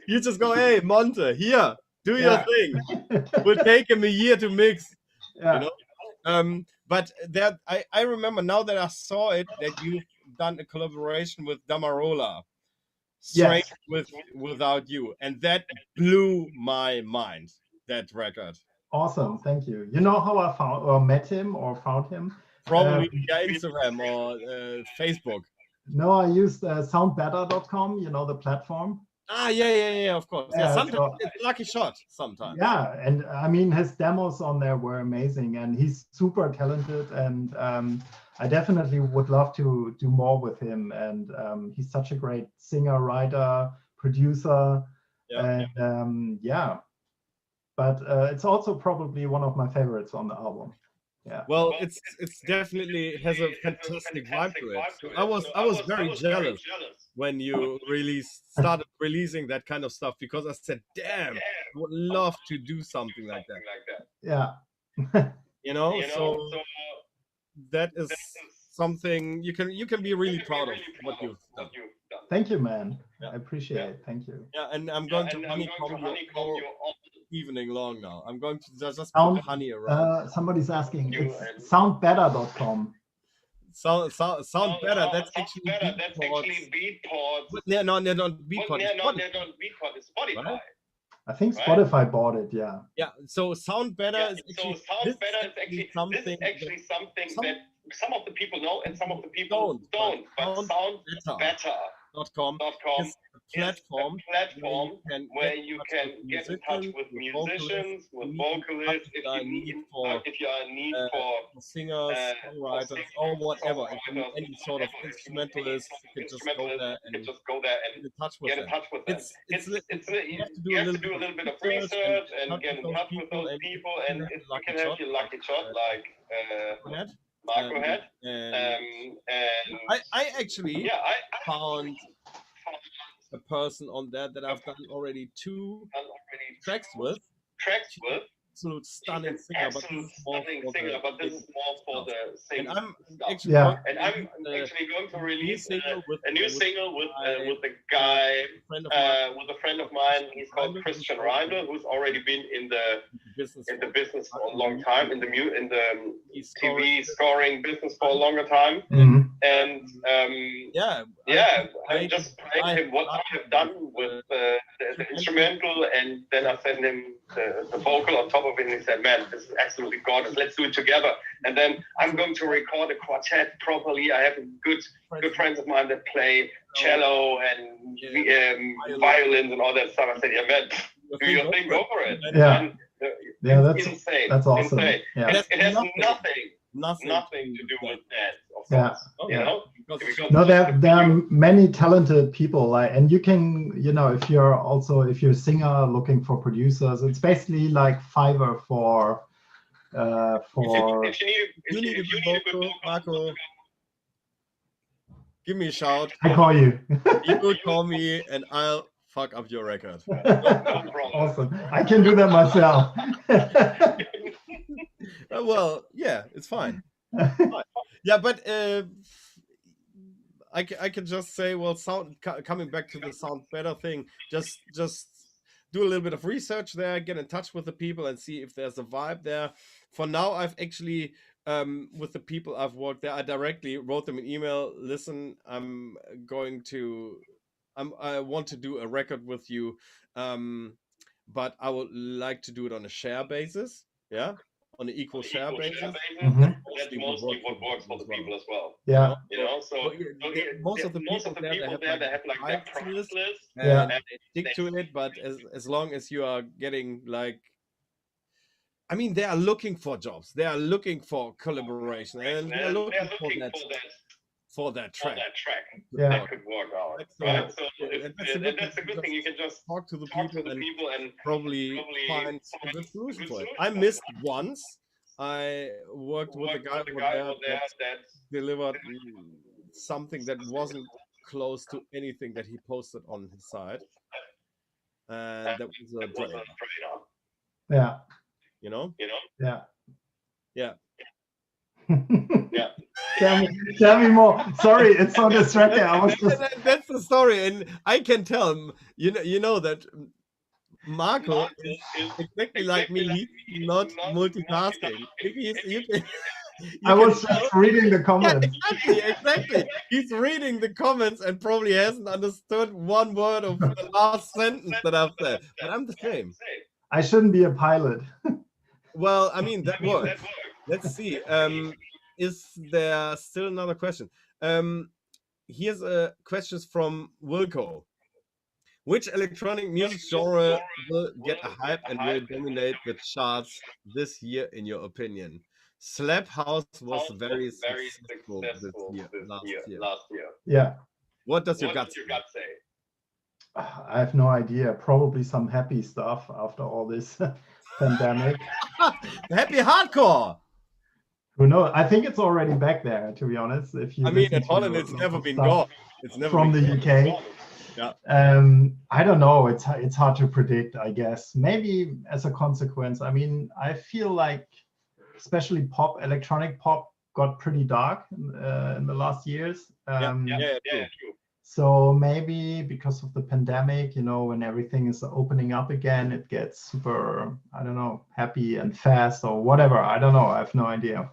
You just go, hey Monte, here, do your thing. Will take him a year to mix, you know. But that I remember now that I saw it, that you've done a collaboration with Damarola, Straight Without You, and that blew my mind. That record. Awesome, thank you. You know how I found or met him or found him? Probably via Instagram or Facebook. No, I used soundbetter.com, you know, the platform. Ah, yeah, of course. Yeah, sometimes it's a lucky shot sometimes. Yeah, and I mean, his demos on there were amazing, and he's super talented, and I definitely would love to do more with him. And he's such a great singer, writer, producer, and but it's also probably one of my favorites on the album. Yeah. Well, it's definitely has a fantastic vibe to it. So I was very jealous when you started releasing that kind of stuff, because I said, damn, I would love to do something like that. Yeah. You know, so that is something you can be really proud of what you've done. Thank you, man. I appreciate it. Thank you. Yeah, and I'm going to honeycomb you all evening long now. I'm going to just put honey around. Somebody's asking. It's soundbetter.com. Sound better. That's actually Beatport. No, not Beatport. It's Spotify. Right? I think Spotify bought it. Yeah. Yeah. So Sound Better is actually something that some of the people know and some of the people don't. But SoundBetter.com is a platform where you can get in touch with musicians, with vocalists, if you are in need for singers, songwriters, or whatever. If you need any sort of instrumentalist, you can just go there and get in touch with them. You have to do a little bit of research and get in touch with those people, and you can have your lucky shot, like Marco had. And I actually found a person on there that I've done already 2 tracks with. Absolute stunning singer, but this is more for the singing. And I'm actually going to release a new single with a guy, with a friend of mine. He's called Christian Reindl, who's already been in the business for a long time, in the TV scoring business for a longer time. Mm-hmm. And yeah, I just played him what I have done with the instrumental, and then I sent him the vocal on top of it, and he said, "Man, this is absolutely gorgeous. Let's do it together." And then I'm going to record a quartet properly. I have good friends of mine that play cello and violins and all that stuff. I said, "Yeah, man, do your thing, go for it." Yeah. And, That's insane. That's awesome. Insane. Yeah. It has nothing to do with dance. Yeah. You know? No, there are many talented people, like, and you can, you know, if you're a singer looking for producers, it's basically like Fiverr for. If you need a good vocal, Marco, give me a shout. I call you. You could call me, and I'll fuck up your record. Awesome. I can do that myself. Well, yeah, it's fine. Yeah, but I can just say, well, coming back to the sound better thing, just do a little bit of research there, get in touch with the people and see if there's a vibe there. For now, I've actually with the people I've worked there, I directly wrote them an email. Listen, I want to do a record with you, but I would like to do it on a share basis. Yeah. On an equal share basis. Mm-hmm. That's mostly what works for the people as well. Yeah. You know, so most of the people there, they have like their price list, Yeah. and they stick to it. But as long as you are getting like, I mean, they are looking for jobs. They are looking for collaboration, and they are looking for that track. Yeah. That could work out. Right? So that's a good thing. You can just talk to the people and probably find a good solution for it. I missed once. I worked with a guy over there that delivered something that wasn't close to anything that he posted on his side, and that was a drain. Yeah. You know? Yeah. Yeah. Yeah. Tell me more. Sorry, it's so distracting. I was just... That's the story, and I can tell him. You know that Marco is exactly like me. He's not multitasking. I was just reading the comments. Yeah, exactly. He's reading the comments and probably hasn't understood one word of the last sentence that I've said. But I'm the same. I shouldn't be a pilot. Well, I mean, that works. Let's see. Is there still another question? Here's a question from Wilco. Which electronic music genre will get a hype and will dominate the charts this year, in your opinion? Slap House was very successful last year. Yeah. What does your gut say? I have no idea. Probably some happy stuff after all this pandemic. Happy hardcore. Who knows? I think it's already back there, to be honest. If you in Holland, it's never been gone. It's never from the UK. Yeah. I don't know. It's hard to predict, I guess. Maybe as a consequence. I mean, I feel like especially electronic pop got pretty dark in the last years. True. So maybe because of the pandemic, you know, when everything is opening up again, it gets super, I don't know, happy and fast or whatever. I don't know. I have no idea.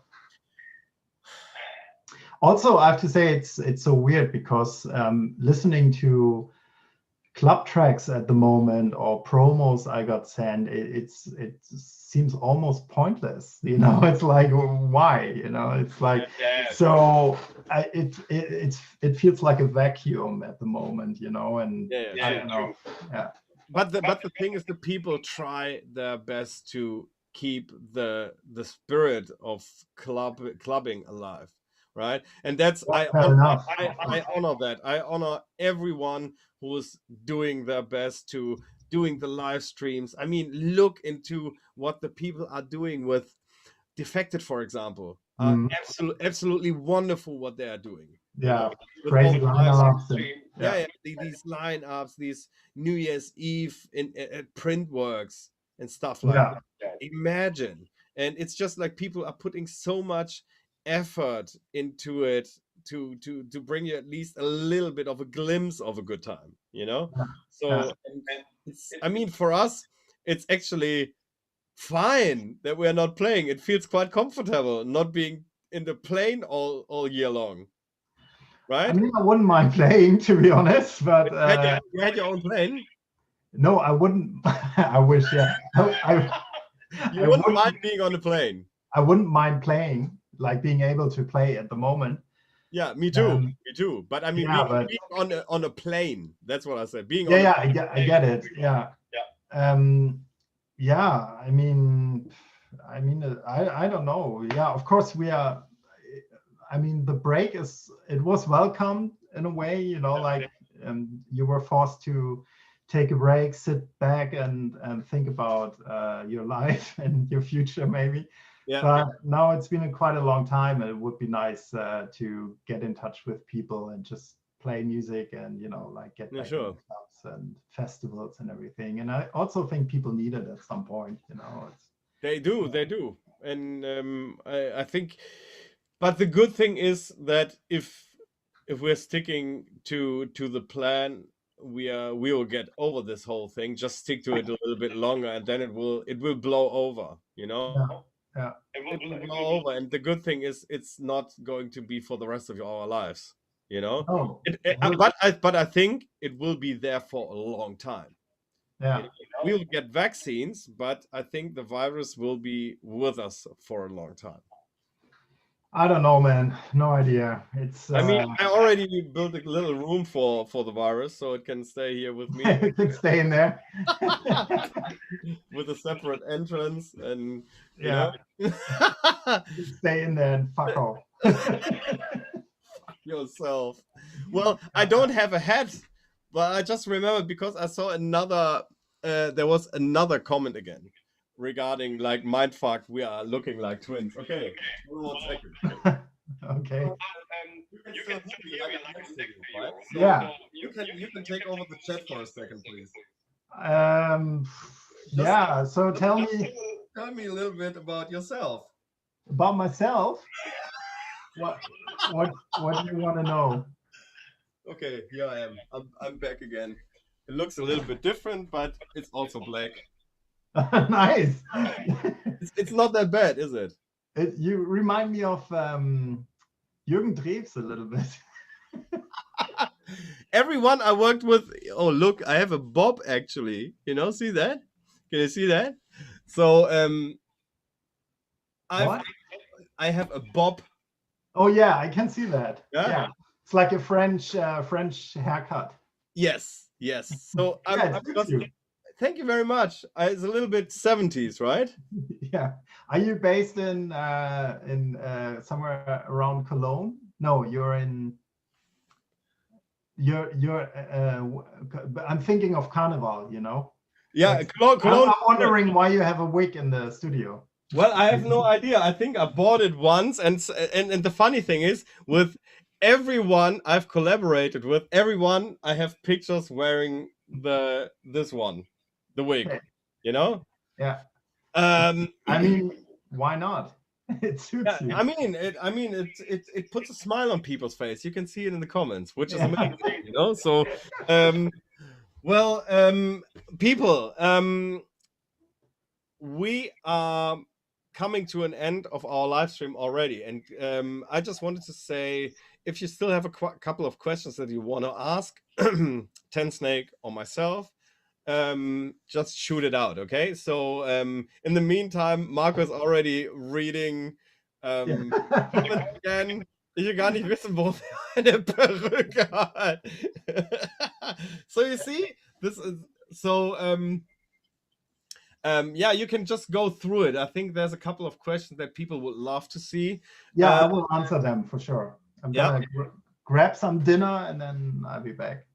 Also, I have to say it's so weird because listening to club tracks at the moment or promos I got sent, it seems almost pointless. You know, it's like, why? You know, it's like so. It feels like a vacuum at the moment. You know, and I don't know. Yeah. But the thing is, the people try their best to keep the spirit of clubbing alive. Right, and that's I honor that. I honor everyone who is doing their best to doing the live streams. I mean, look into what the people are doing with Defected, for example. Absolutely wonderful what they are doing. Yeah, crazy lineups. These lineups, these New Year's Eve at Printworks and stuff like that. Imagine, and it's just like people are putting so much effort into it to bring you at least a little bit of a glimpse of a good time, you know. So it's, I mean, for us it's actually fine that we're not playing. It feels quite comfortable not being in the plane all year long. right? I mean, I wouldn't mind playing, to be honest, but You had your own plane. no, I wouldn't. I wish, yeah. You wouldn't mind being on a plane. I wouldn't mind playing, like being able to play at the moment. Yeah, me too. Me too. But I mean, yeah, being on a plane. That's what I said. Being yeah, on yeah, I get it. Yeah. Yeah. I mean, I don't know. Yeah, of course we are. I mean, the break it was welcomed in a way, you know, like you were forced to take a break, sit back and think about your life and your future maybe. Yeah. But now it's been quite a long time, and it would be nice to get in touch with people and just play music and, you know, like get back into clubs and festivals and everything. And I also think people need it at some point, you know. They do. And I think, but the good thing is that if we're sticking to the plan, we will get over this whole thing. Just stick to it a little bit longer, and then it will blow over, you know. Yeah. It will blow over, and the good thing is it's not going to be for the rest of our lives, you know. Oh, but I think it will be there for a long time. Yeah. You know, we'll get vaccines, but I think the virus will be with us for a long time. I don't know, man. No idea. It's. I mean, I already built a little room for the virus, so it can stay here with me. It can stay in there. With a separate entrance, and yeah, stay in there and fuck off. Fuck yourself. Well, I don't have a hat, but I just remembered because I saw another. There was another comment again regarding like mindfuck. We are looking like twins. Okay, 1 second. Okay. You can hear me like next to you, right? So, yeah. You can take over the chat for a second, please. Yeah. So tell me a little bit about yourself. About myself. What do you want to know? Okay, here I am. I'm back again. It looks a little bit different, but it's also black. Nice. It's not that bad, is it? You remind me of Jürgen Drews a little bit. Everyone I worked with. Oh, look, I have a bob actually. You know, see that? Can you see that? So I have a bob. Oh yeah, I can see that. Yeah. It's like a French haircut. Yes. So thank you very much. It's a little bit 70s, right? Yeah. Are you based in somewhere around Cologne? No, you're in. I'm thinking of Carnival, you know. Yeah, Cologne. I'm wondering why you have a wig in the studio. Well, I have no idea. I think I bought it once, and the funny thing is, with everyone I've collaborated with, everyone I have pictures wearing this one, the wig. Okay. You know? Yeah. I mean, why not? It suits you. I mean, it puts a smile on people's face. You can see it in the comments, which is amazing. You know? So, people, we are coming to an end of our live stream already, and I just wanted to say, if you still have a couple of questions that you want to ask Tensnake or myself, just shoot it out. Okay, so in the meantime, Marco is already reading again. Ich gar nicht wissen, wo eine Perücke hat. So you see, this is so yeah, you can just go through it. I think there's a couple of questions that people would love to see. Yeah, I will answer them for sure. I'm gonna grab some dinner and then I'll be back.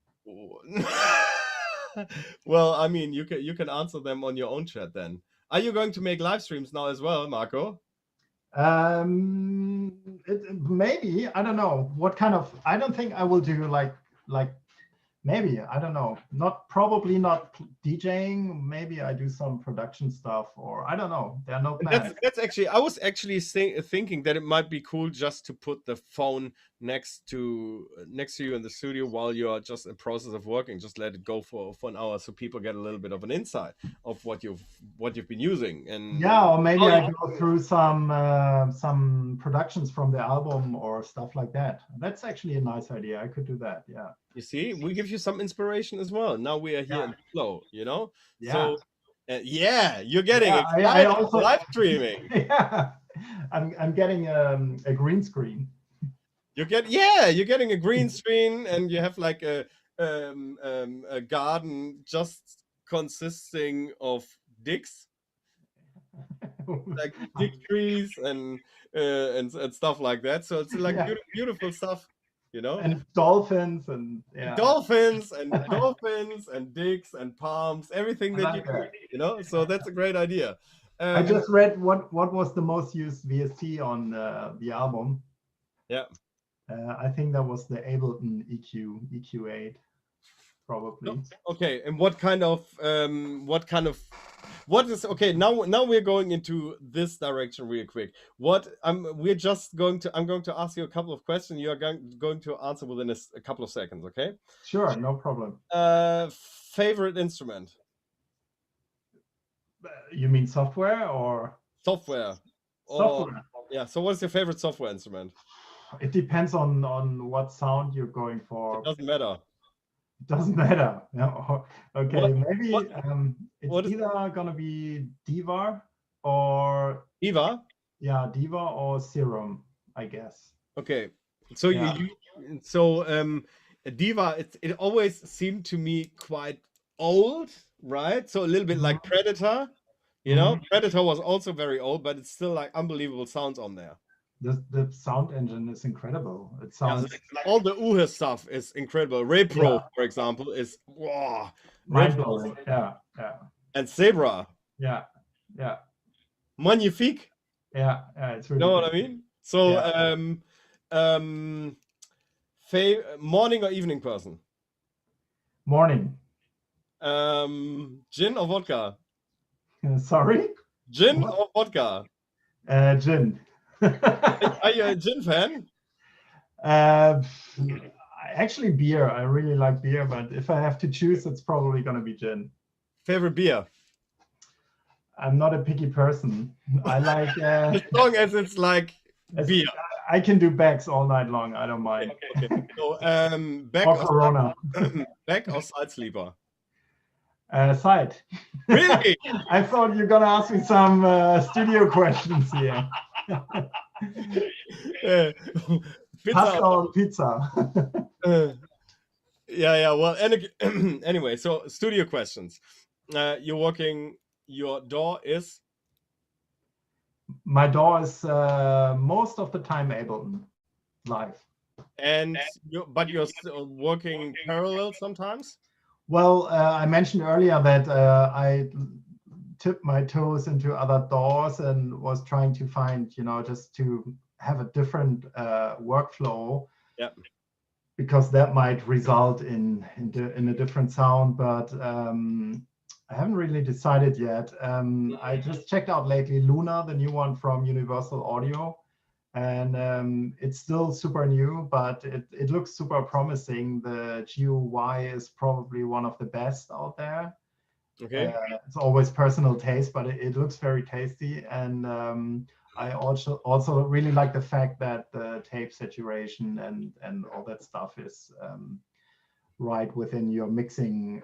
Well, I mean, you can answer them on your own chat then. Are you going to make live streams now as well, Marco? Maybe, I don't know what kind of. I don't think I will do like Maybe, I don't know. Probably not DJing. Maybe I do some production stuff, or I don't know. There are no plans. That's actually, I was actually thinking that it might be cool just to put the phone next to you in the studio while you are just in process of working. Just let it go for an hour, so people get a little bit of an insight of what you've been using. And yeah, or maybe I go through some productions from the album or stuff like that. That's actually a nice idea. I could do that. Yeah. You see, we give you some inspiration as well. Now we are here in the flow, you know. Yeah. So yeah, you're getting excited. I also live streaming. Yeah, I'm getting a green screen. You're getting a green screen, and you have like a garden just consisting of dicks, like dick trees and stuff like that. So it's like beautiful stuff, you know. And dolphins and dolphins and dicks and palms, everything that you do, you know. So that's a great idea. I just read what was the most used VST on the album. Yeah. I think that was the Ableton EQ8, probably. Okay, and what is okay? Now we're going into this direction real quick. I'm going to ask you a couple of questions. You are going to answer within a couple of seconds. Okay? Sure, no problem. Favorite instrument? You mean software or software? Software. Yeah. So, what's your favorite software instrument? It depends on what sound you're going for. It doesn't matter. It doesn't matter. No. Okay, maybe it's either gonna be Diva or Diva. Yeah, Diva or Serum, I guess. Okay, so Diva. It always seemed to me quite old, right? So a little bit like Predator. You know, Predator was also very old, but it's still like unbelievable sounds on there. The sound engine is incredible. It sounds all the UHE stuff is incredible. Ray Pro, for example, is mind-blowing. Yeah. And Zebra. Yeah. Magnifique. Yeah, it's really. You know what I mean? So, morning or evening person? Morning. Gin or vodka? Sorry? Gin or vodka? Gin. Are you a gin fan? Actually, beer. I really like beer, but if I have to choose, it's probably going to be gin. Favorite beer? I'm not a picky person. I like as long as it's like beer. I can do Becks all night long. I don't mind. Okay. So, Beck or Corona. Beck or side sleeper? Side. Really? I thought you're gonna ask me some studio questions here. Pasta on pizza. Yeah. Well, anyway, so studio questions. You're working. Your DAW is? My DAW is most of the time Ableton Live. And you're still working parallel sometimes? Well, I mentioned earlier that I tipped my toes into other DAWs and was trying to find, just to have a different workflow. Yeah. Because that might result in a different sound, but I haven't really decided yet. I just checked out lately Luna, the new one from Universal Audio, and it's still super new, but it looks super promising. The GUI is probably one of the best out there. Okay. It's always personal taste, but it looks very tasty. And I also really like the fact that the tape saturation and all that stuff is right within your mixing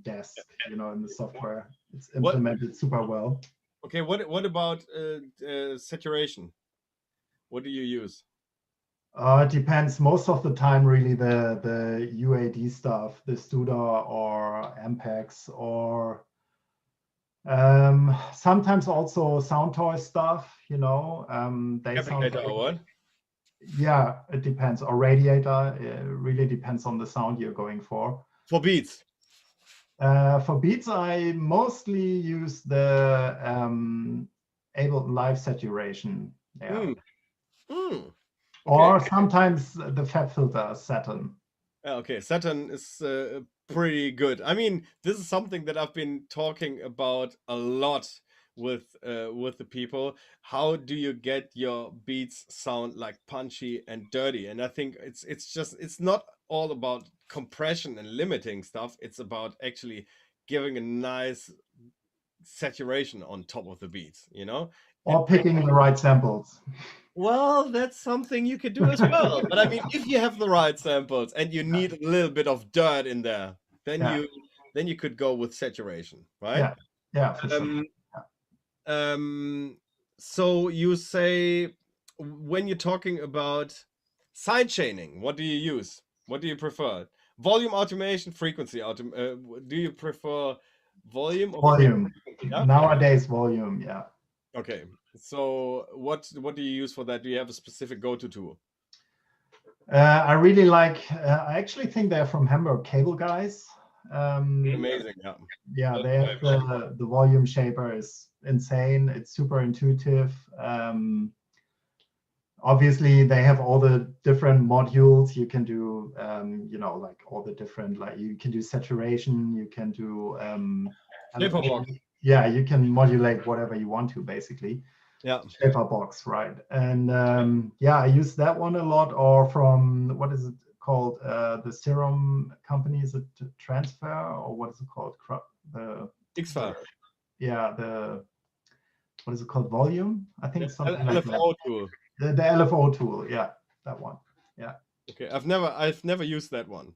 desk, in the software. It's implemented super well. Okay, what about saturation? What do you use? It depends. Most of the time, really, the UAD stuff, the Studa or Ampex, or sometimes also Soundtoy stuff. They sound or what? Yeah, it depends. Or Radiator. It really depends on the sound you're going for. For beats? For beats, I mostly use the Ableton Live saturation. Yeah. Or sometimes the FabFilter Saturn. Okay, Saturn is pretty good. I mean, this is something that I've been talking about a lot with the people. How do you get your beats sound like punchy and dirty? And I think it's not all about compression and limiting stuff. It's about actually giving a nice saturation on top of the beats, you know? Or picking the right samples. Well, that's something you could do as well. But I mean, if you have the right samples and you need a little bit of dirt in there, then Yeah. you could go with saturation, right? Yeah, yeah, for sure. Um, so you say when you're talking about side chaining, what do you use? What do you prefer? Volume automation, frequency do you prefer volume or Volume. Yeah? Nowadays, volume, yeah. Okay. So what do you use for that? Do you have a specific go-to tool? I really like, I actually think they're from Hamburg, Cable Guys. Amazing, yeah. Yeah, they have the volume shaper is insane. It's super intuitive. Obviously, they have all the different modules you can do, you know, like all the different, like you can do saturation, you can do, Shaper box. yeah, you can modulate whatever you want to, basically. Yeah. Shaper box, right? And yeah, I use that one a lot. Or from, what is it called? The Serum company, is it Transfer, or what is it called? The X-File. Yeah, what is it called? Volume, I think, something like that. LFO tool. The LFO tool, yeah, that one. Yeah. Okay, I've never used that one.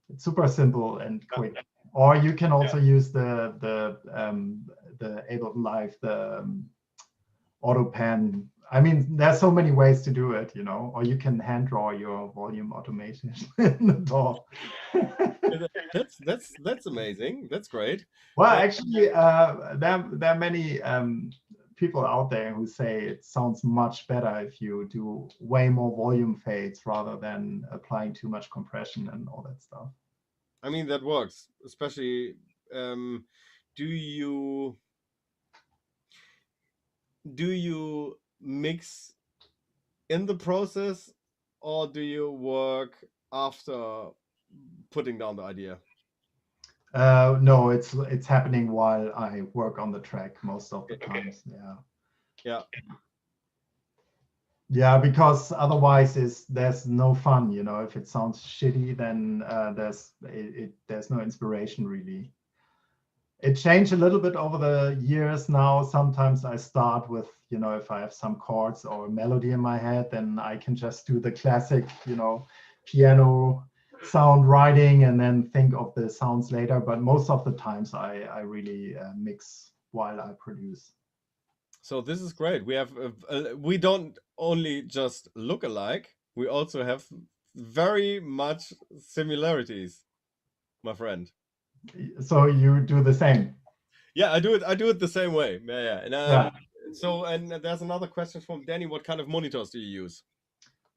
It's super simple and quick. Or you can also use the Ableton Live, the auto pan. I mean, there's so many ways to do it, you know. Or you can hand draw your volume automation in the DAW. That's amazing. That's great. Well, actually, there are many people out there who say it sounds much better if you do way more volume fades rather than applying too much compression and all that stuff. I mean, that works, especially. Do you mix in the process, or do you work after putting down the idea? No, it's happening while I work on the track most of the times. Yeah. Yeah. Yeah, because otherwise there's no fun, you know. If it sounds shitty, then there's no inspiration really. It changed a little bit over the years now. Sometimes I start with, you know, if I have some chords or a melody in my head, then I can just do the classic, you know, piano sound writing and then think of the sounds later. But most of the times I really mix while I produce. So this is great. We have we don't only just look alike, we also have very much similarities, my friend. So you do the same? Yeah, I do it the same way. Yeah. And Yeah. So, and there's another question from Danny. What kind of monitors do you use?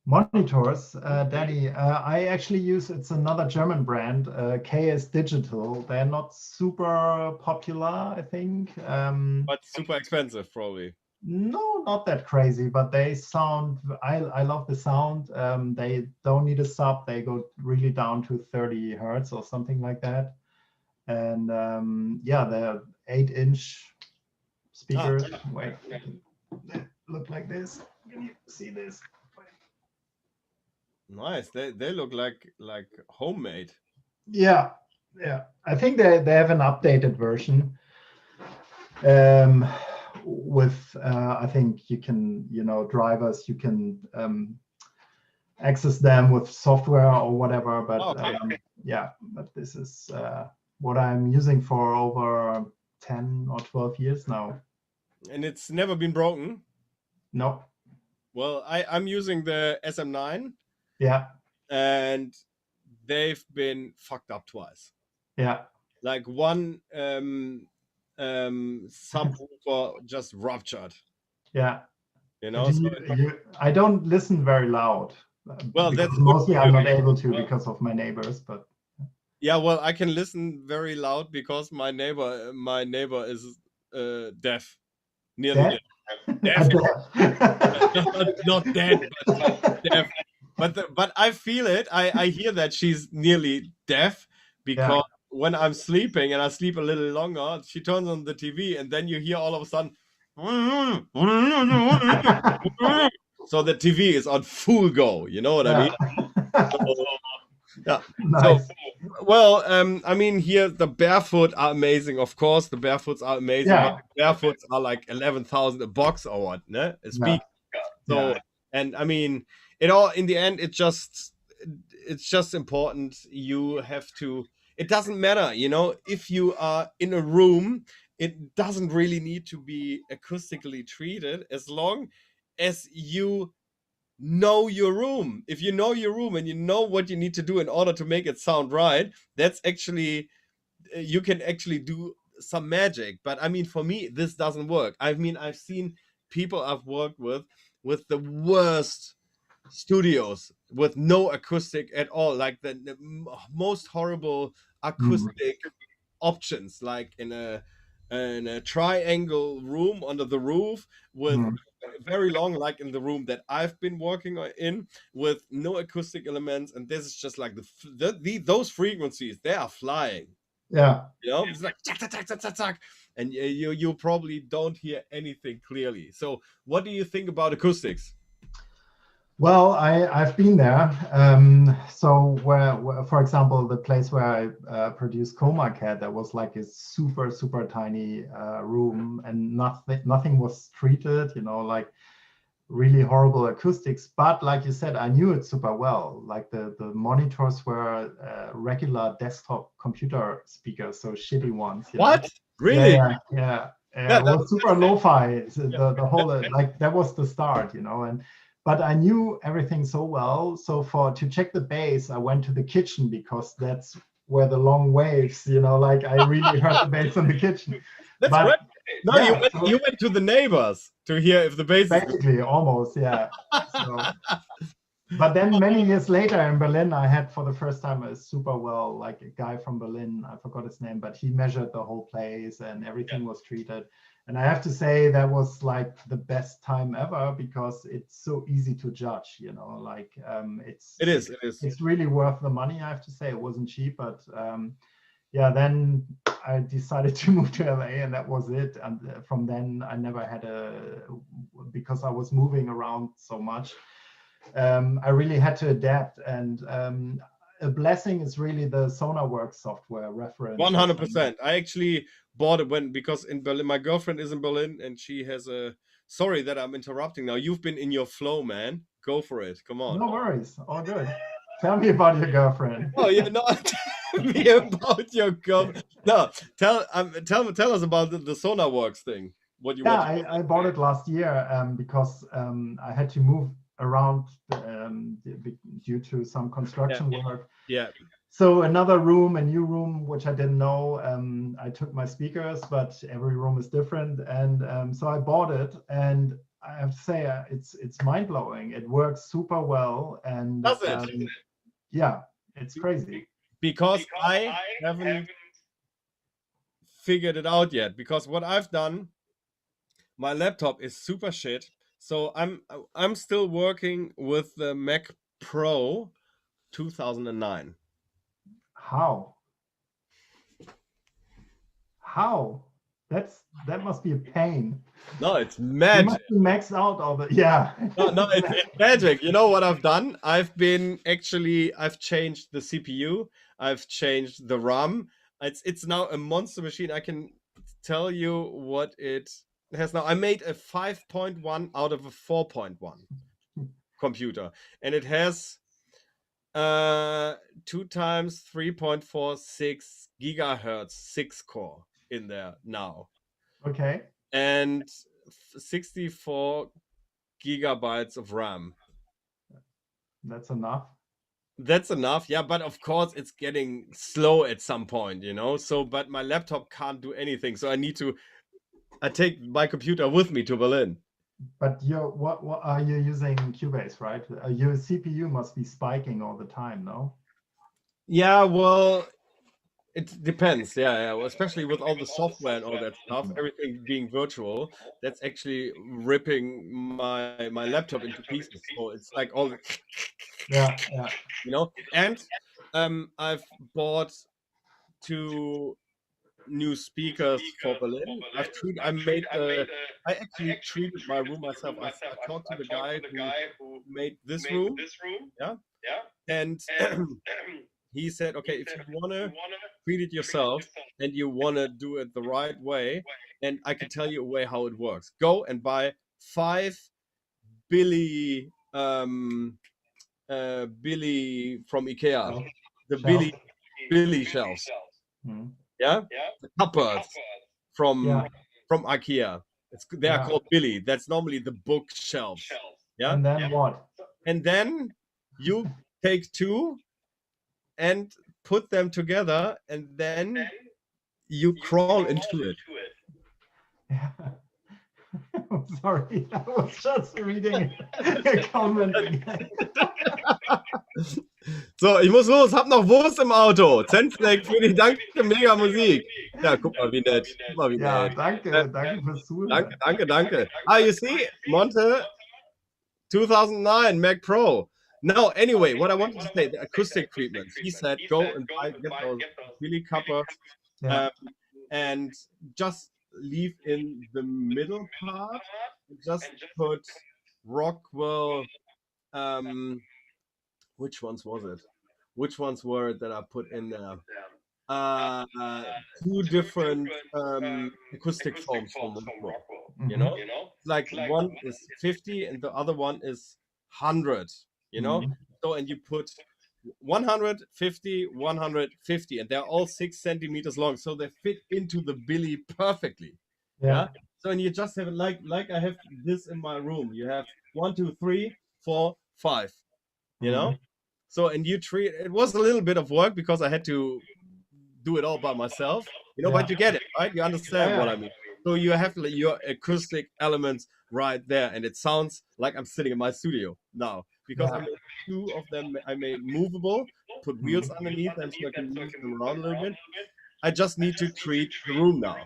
Monitors, Danny, I actually use, it's another German brand, KS Digital. They're not super popular, I think. But super expensive, probably. No, not that crazy, but they sound, I love the sound. They don't need a sub. They go really down to 30 Hertz or something like that. And yeah, they're 8-inch speakers. Wait, they look like this. Can you see this? Nice. They look like homemade. Yeah. I think they have an updated version. With I think you can, you know, drivers, you can access them with software or whatever. But okay. yeah, but this is what I'm using for over 10 or 12 years now. And it's never been broken? No. Well, I'm using the SM9. Yeah. And they've been fucked up twice. Yeah. Like one subwoofer just ruptured. Yeah. You know, I don't listen very loud. Well, that's mostly I'm not able to because of my neighbors, but yeah, well, I can listen very loud because my neighbor is deaf, nearly deaf. Deaf. not dead, but deaf. but I feel it. I hear that she's nearly deaf because when I'm sleeping and I sleep a little longer, she turns on the TV and then you hear all of a sudden. So the TV is on full go. You know what I mean? So, yeah. Nice. So, well, I mean, here the barefoot are amazing. Of course, the barefoots are amazing, but the barefoots are like 11,000 a box or what, ne? A speak. So, and I mean, it all in the end, it's just important. You have to. It doesn't matter, you know, if you are in a room. It doesn't really need to be acoustically treated as long as you know your room. If you know your room and you know what you need to do in order to make it sound right, that's actually, you can actually do some magic. But I mean, for me, this doesn't work. I mean, I've seen people I've worked with the worst studios with no acoustic at all, like the most horrible acoustic options, like in a triangle room under the roof with very long, like in the room that I've been working in, with no acoustic elements, and this is just like those frequencies, they are flying. Yeah. You know, it's like tack, tack, tack, tack, tack, tack, and you probably don't hear anything clearly. So what do you think about acoustics? Well, I've been there. So where, for example, the place where I produced Coma Cat, that was like a super, super tiny room, and nothing was treated, you know, like really horrible acoustics. But like you said, I knew it super well. Like the monitors were regular desktop computer speakers, so shitty ones. You What? know? Really? Yeah. It was super lo-fi. The whole, like, that was the start, you know, but I knew everything so well. So to check the bass, I went to the kitchen because that's where the long waves, you know, like I really heard the bass in the kitchen. That's great. No, you went to the neighbors to hear if the bass basically, almost, yeah. So, but then many years later in Berlin, I had for the first time a super well, like a guy from Berlin, I forgot his name, but he measured the whole place and everything was treated. And I have to say that was like the best time ever because it's so easy to judge, you know, like it is. It's really worth the money, I have to say. It wasn't cheap, but yeah, then I decided to move to LA and that was it. And from then I never had because I was moving around so much, I really had to adapt. And a blessing is really the SonarWorks software reference. 100%. I actually bought it because in Berlin, my girlfriend is in Berlin and she has sorry that I'm interrupting now. You've been in your flow, man. Go for it. Come on. No worries. All good. Tell me about your girlfriend. Oh, yeah, no, tell me about your girlfriend. No, tell us about the SonarWorks thing. What you want? I bought it last year because I had to move around due to some construction work. Yeah. So a new room, which I didn't know. I took my speakers, but every room is different, and so I bought it, and I have to say it's mind blowing. It works super well, and does it? Yeah, it's crazy. Because I haven't figured it out yet. Because what I've done, my laptop is super shit. So I'm still working with the Mac Pro 2009. How? That must be a pain. No, it's magic. You must be maxed out of it. Yeah. No, it's magic. You know what I've done? I've changed the CPU. I've changed the RAM. It's now a monster machine. I can tell you what it has now. I made a 5.1 out of a 4.1 computer, and it has 2 times 3.46 gigahertz 6-core in there now. Okay. And 64 gigabytes of RAM. That's enough. That's enough, yeah, but of course it's getting slow at some point, you know. So, but my laptop can't do anything, so I take my computer with me to Berlin. But what are you using Cubase, right? Your CPU must be spiking all the time, no? Yeah, well, It depends, yeah. Well, especially with all the software and all that stuff, everything being virtual, that's actually ripping my laptop into pieces. So it's like all the, Yeah. And I've bought 2 new speakers for Berlin. I actually treated my room myself. I talked to the guy who made this room, yeah, and he said, okay, if you wanna treat it yourself and you wanna do it the right way, and I can tell you a way how it works. Go and buy 5 Billy Billy from IKEA, the Shelf. Billy shelves, Mhm. yeah, the cupboards Yeah. from IKEA. They are Yeah. called Billy. That's normally the bookshelves, yeah. And then what? And then you take 2 and put them together, and then you crawl into it. Yeah. I'm sorry, I was just reading a comment again. So, ich muss los, hab noch Wurst im Auto. Tensnake für die Danke, mega Musik. Ja, guck mal, wie nett. Guck mal, wie Ja, nett. danke fürs Zuhören. Danke. Ah, you see, Monte, 2009 Mac Pro. No, anyway, what I wanted to say, the acoustic treatment. He said, go and get those Billy cupboards, Yeah. and just leave in the middle part, and just put Rockwell. Which ones was it? Which ones were it that I put in there? 2 different acoustic foams from Rockwell. You know, like one is 50 and the other one is 100. You know, so and you put 150, 150, and they're all 6 centimeters long, so they fit into the Billy perfectly. Yeah. So and you just have it like I have this in my room. You have 1, 2, 3, 4, 5. You know. So and you treat it was a little bit of work because I had to do it all by myself, but you get it, right? You understand what I mean. So you have your acoustic elements right there, and it sounds like I'm sitting in my studio now because I made 2 of them. I made movable, put wheels underneath them so I can move them around a little bit. I just need to treat the room now.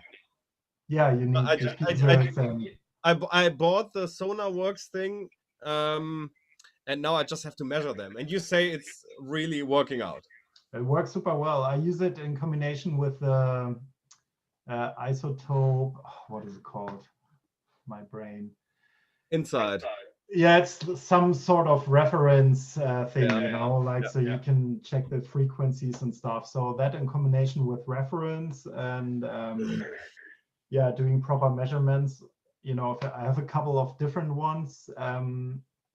Yeah, you need the pieces and I bought the SonarWorks thing, and now I just have to measure them. And you say it's really working out. it works super well. I use it in combination with the isotope. What is it called? My brain. Inside. Yeah, it's some sort of reference thing, so you can check the frequencies and stuff. So that in combination with reference and doing proper measurements. I have a couple of different ones.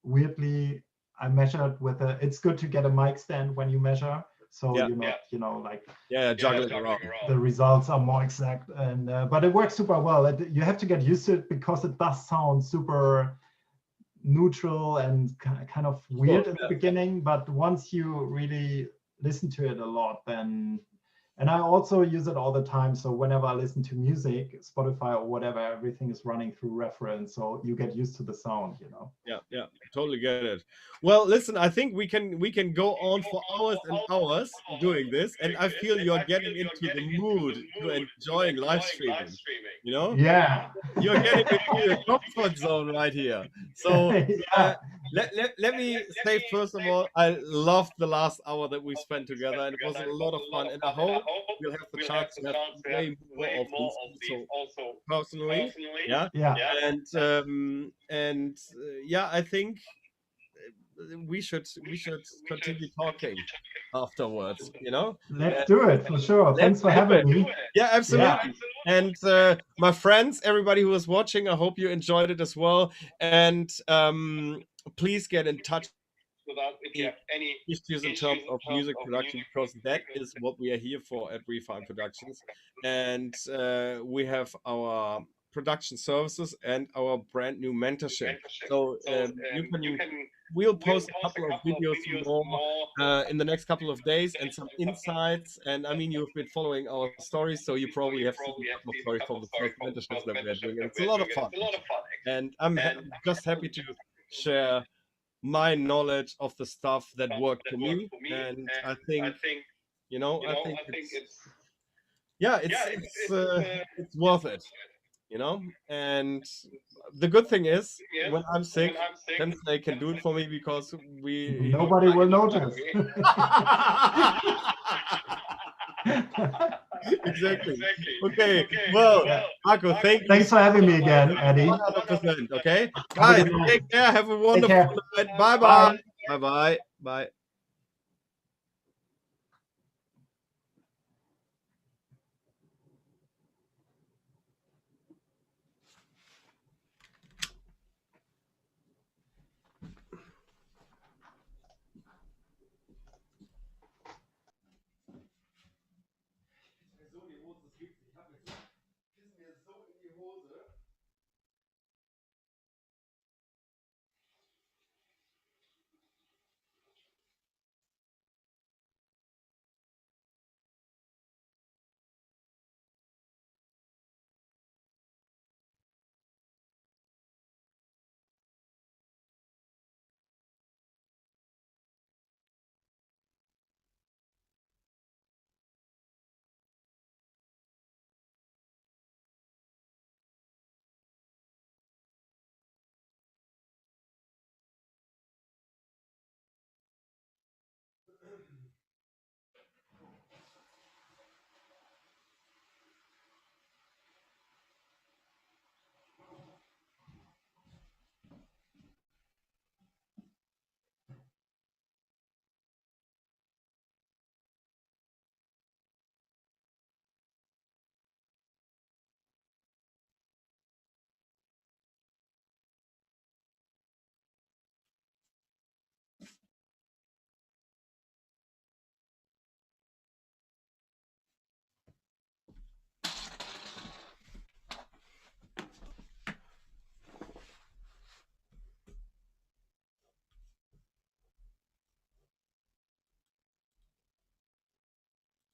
Weirdly, I measured with it's good to get a mic stand when you measure. So you're not, juggling around. The results are more exact, and but it works super well. You have to get used to it because it does sound super neutral and kind of weird at the beginning. But once you really listen to it a lot, then, and I also use it all the time. So whenever I listen to music, Spotify or whatever, everything is running through reference. So you get used to the sound, Yeah, totally get it. Well, listen, I think we can go on for hours and hours doing this, and I feel you're getting into the mood to enjoying live streaming. Yeah. You're getting into your comfort zone right here. So let me say, first of all, I loved the last hour that we spent together, and it was a lot of fun. And I hope we'll have the chance to have way more of these also personally. Yeah. And I think we should continue talking afterwards. Let's do it for sure. Thanks for having me. Yeah, absolutely. And my friends, everybody who was watching, I hope you enjoyed it as well. And please get in touch if you have any issues in terms of music production, because that is what we are here for at Refine Productions. And we have our production services and our brand new mentorship. So we'll post a couple of videos more in the next couple of days, and some insights. And I mean, you've been following our stories, so you probably have seen a couple of stories from the first mentorships that we are doing. And it's a lot of fun. And I'm just happy to share my knowledge of the stuff that worked for me. And I think, yeah, it's worth it, you know. And the good thing is, when I'm sick, Tensnake can do it for me because Nobody will notice. Exactly. Okay. Well, Marco, Thanks for having me again, Eddie. 100%. Okay, Have a guys, good night. take care. Have a Take care. wonderful night. Bye bye. Bye bye. Bye.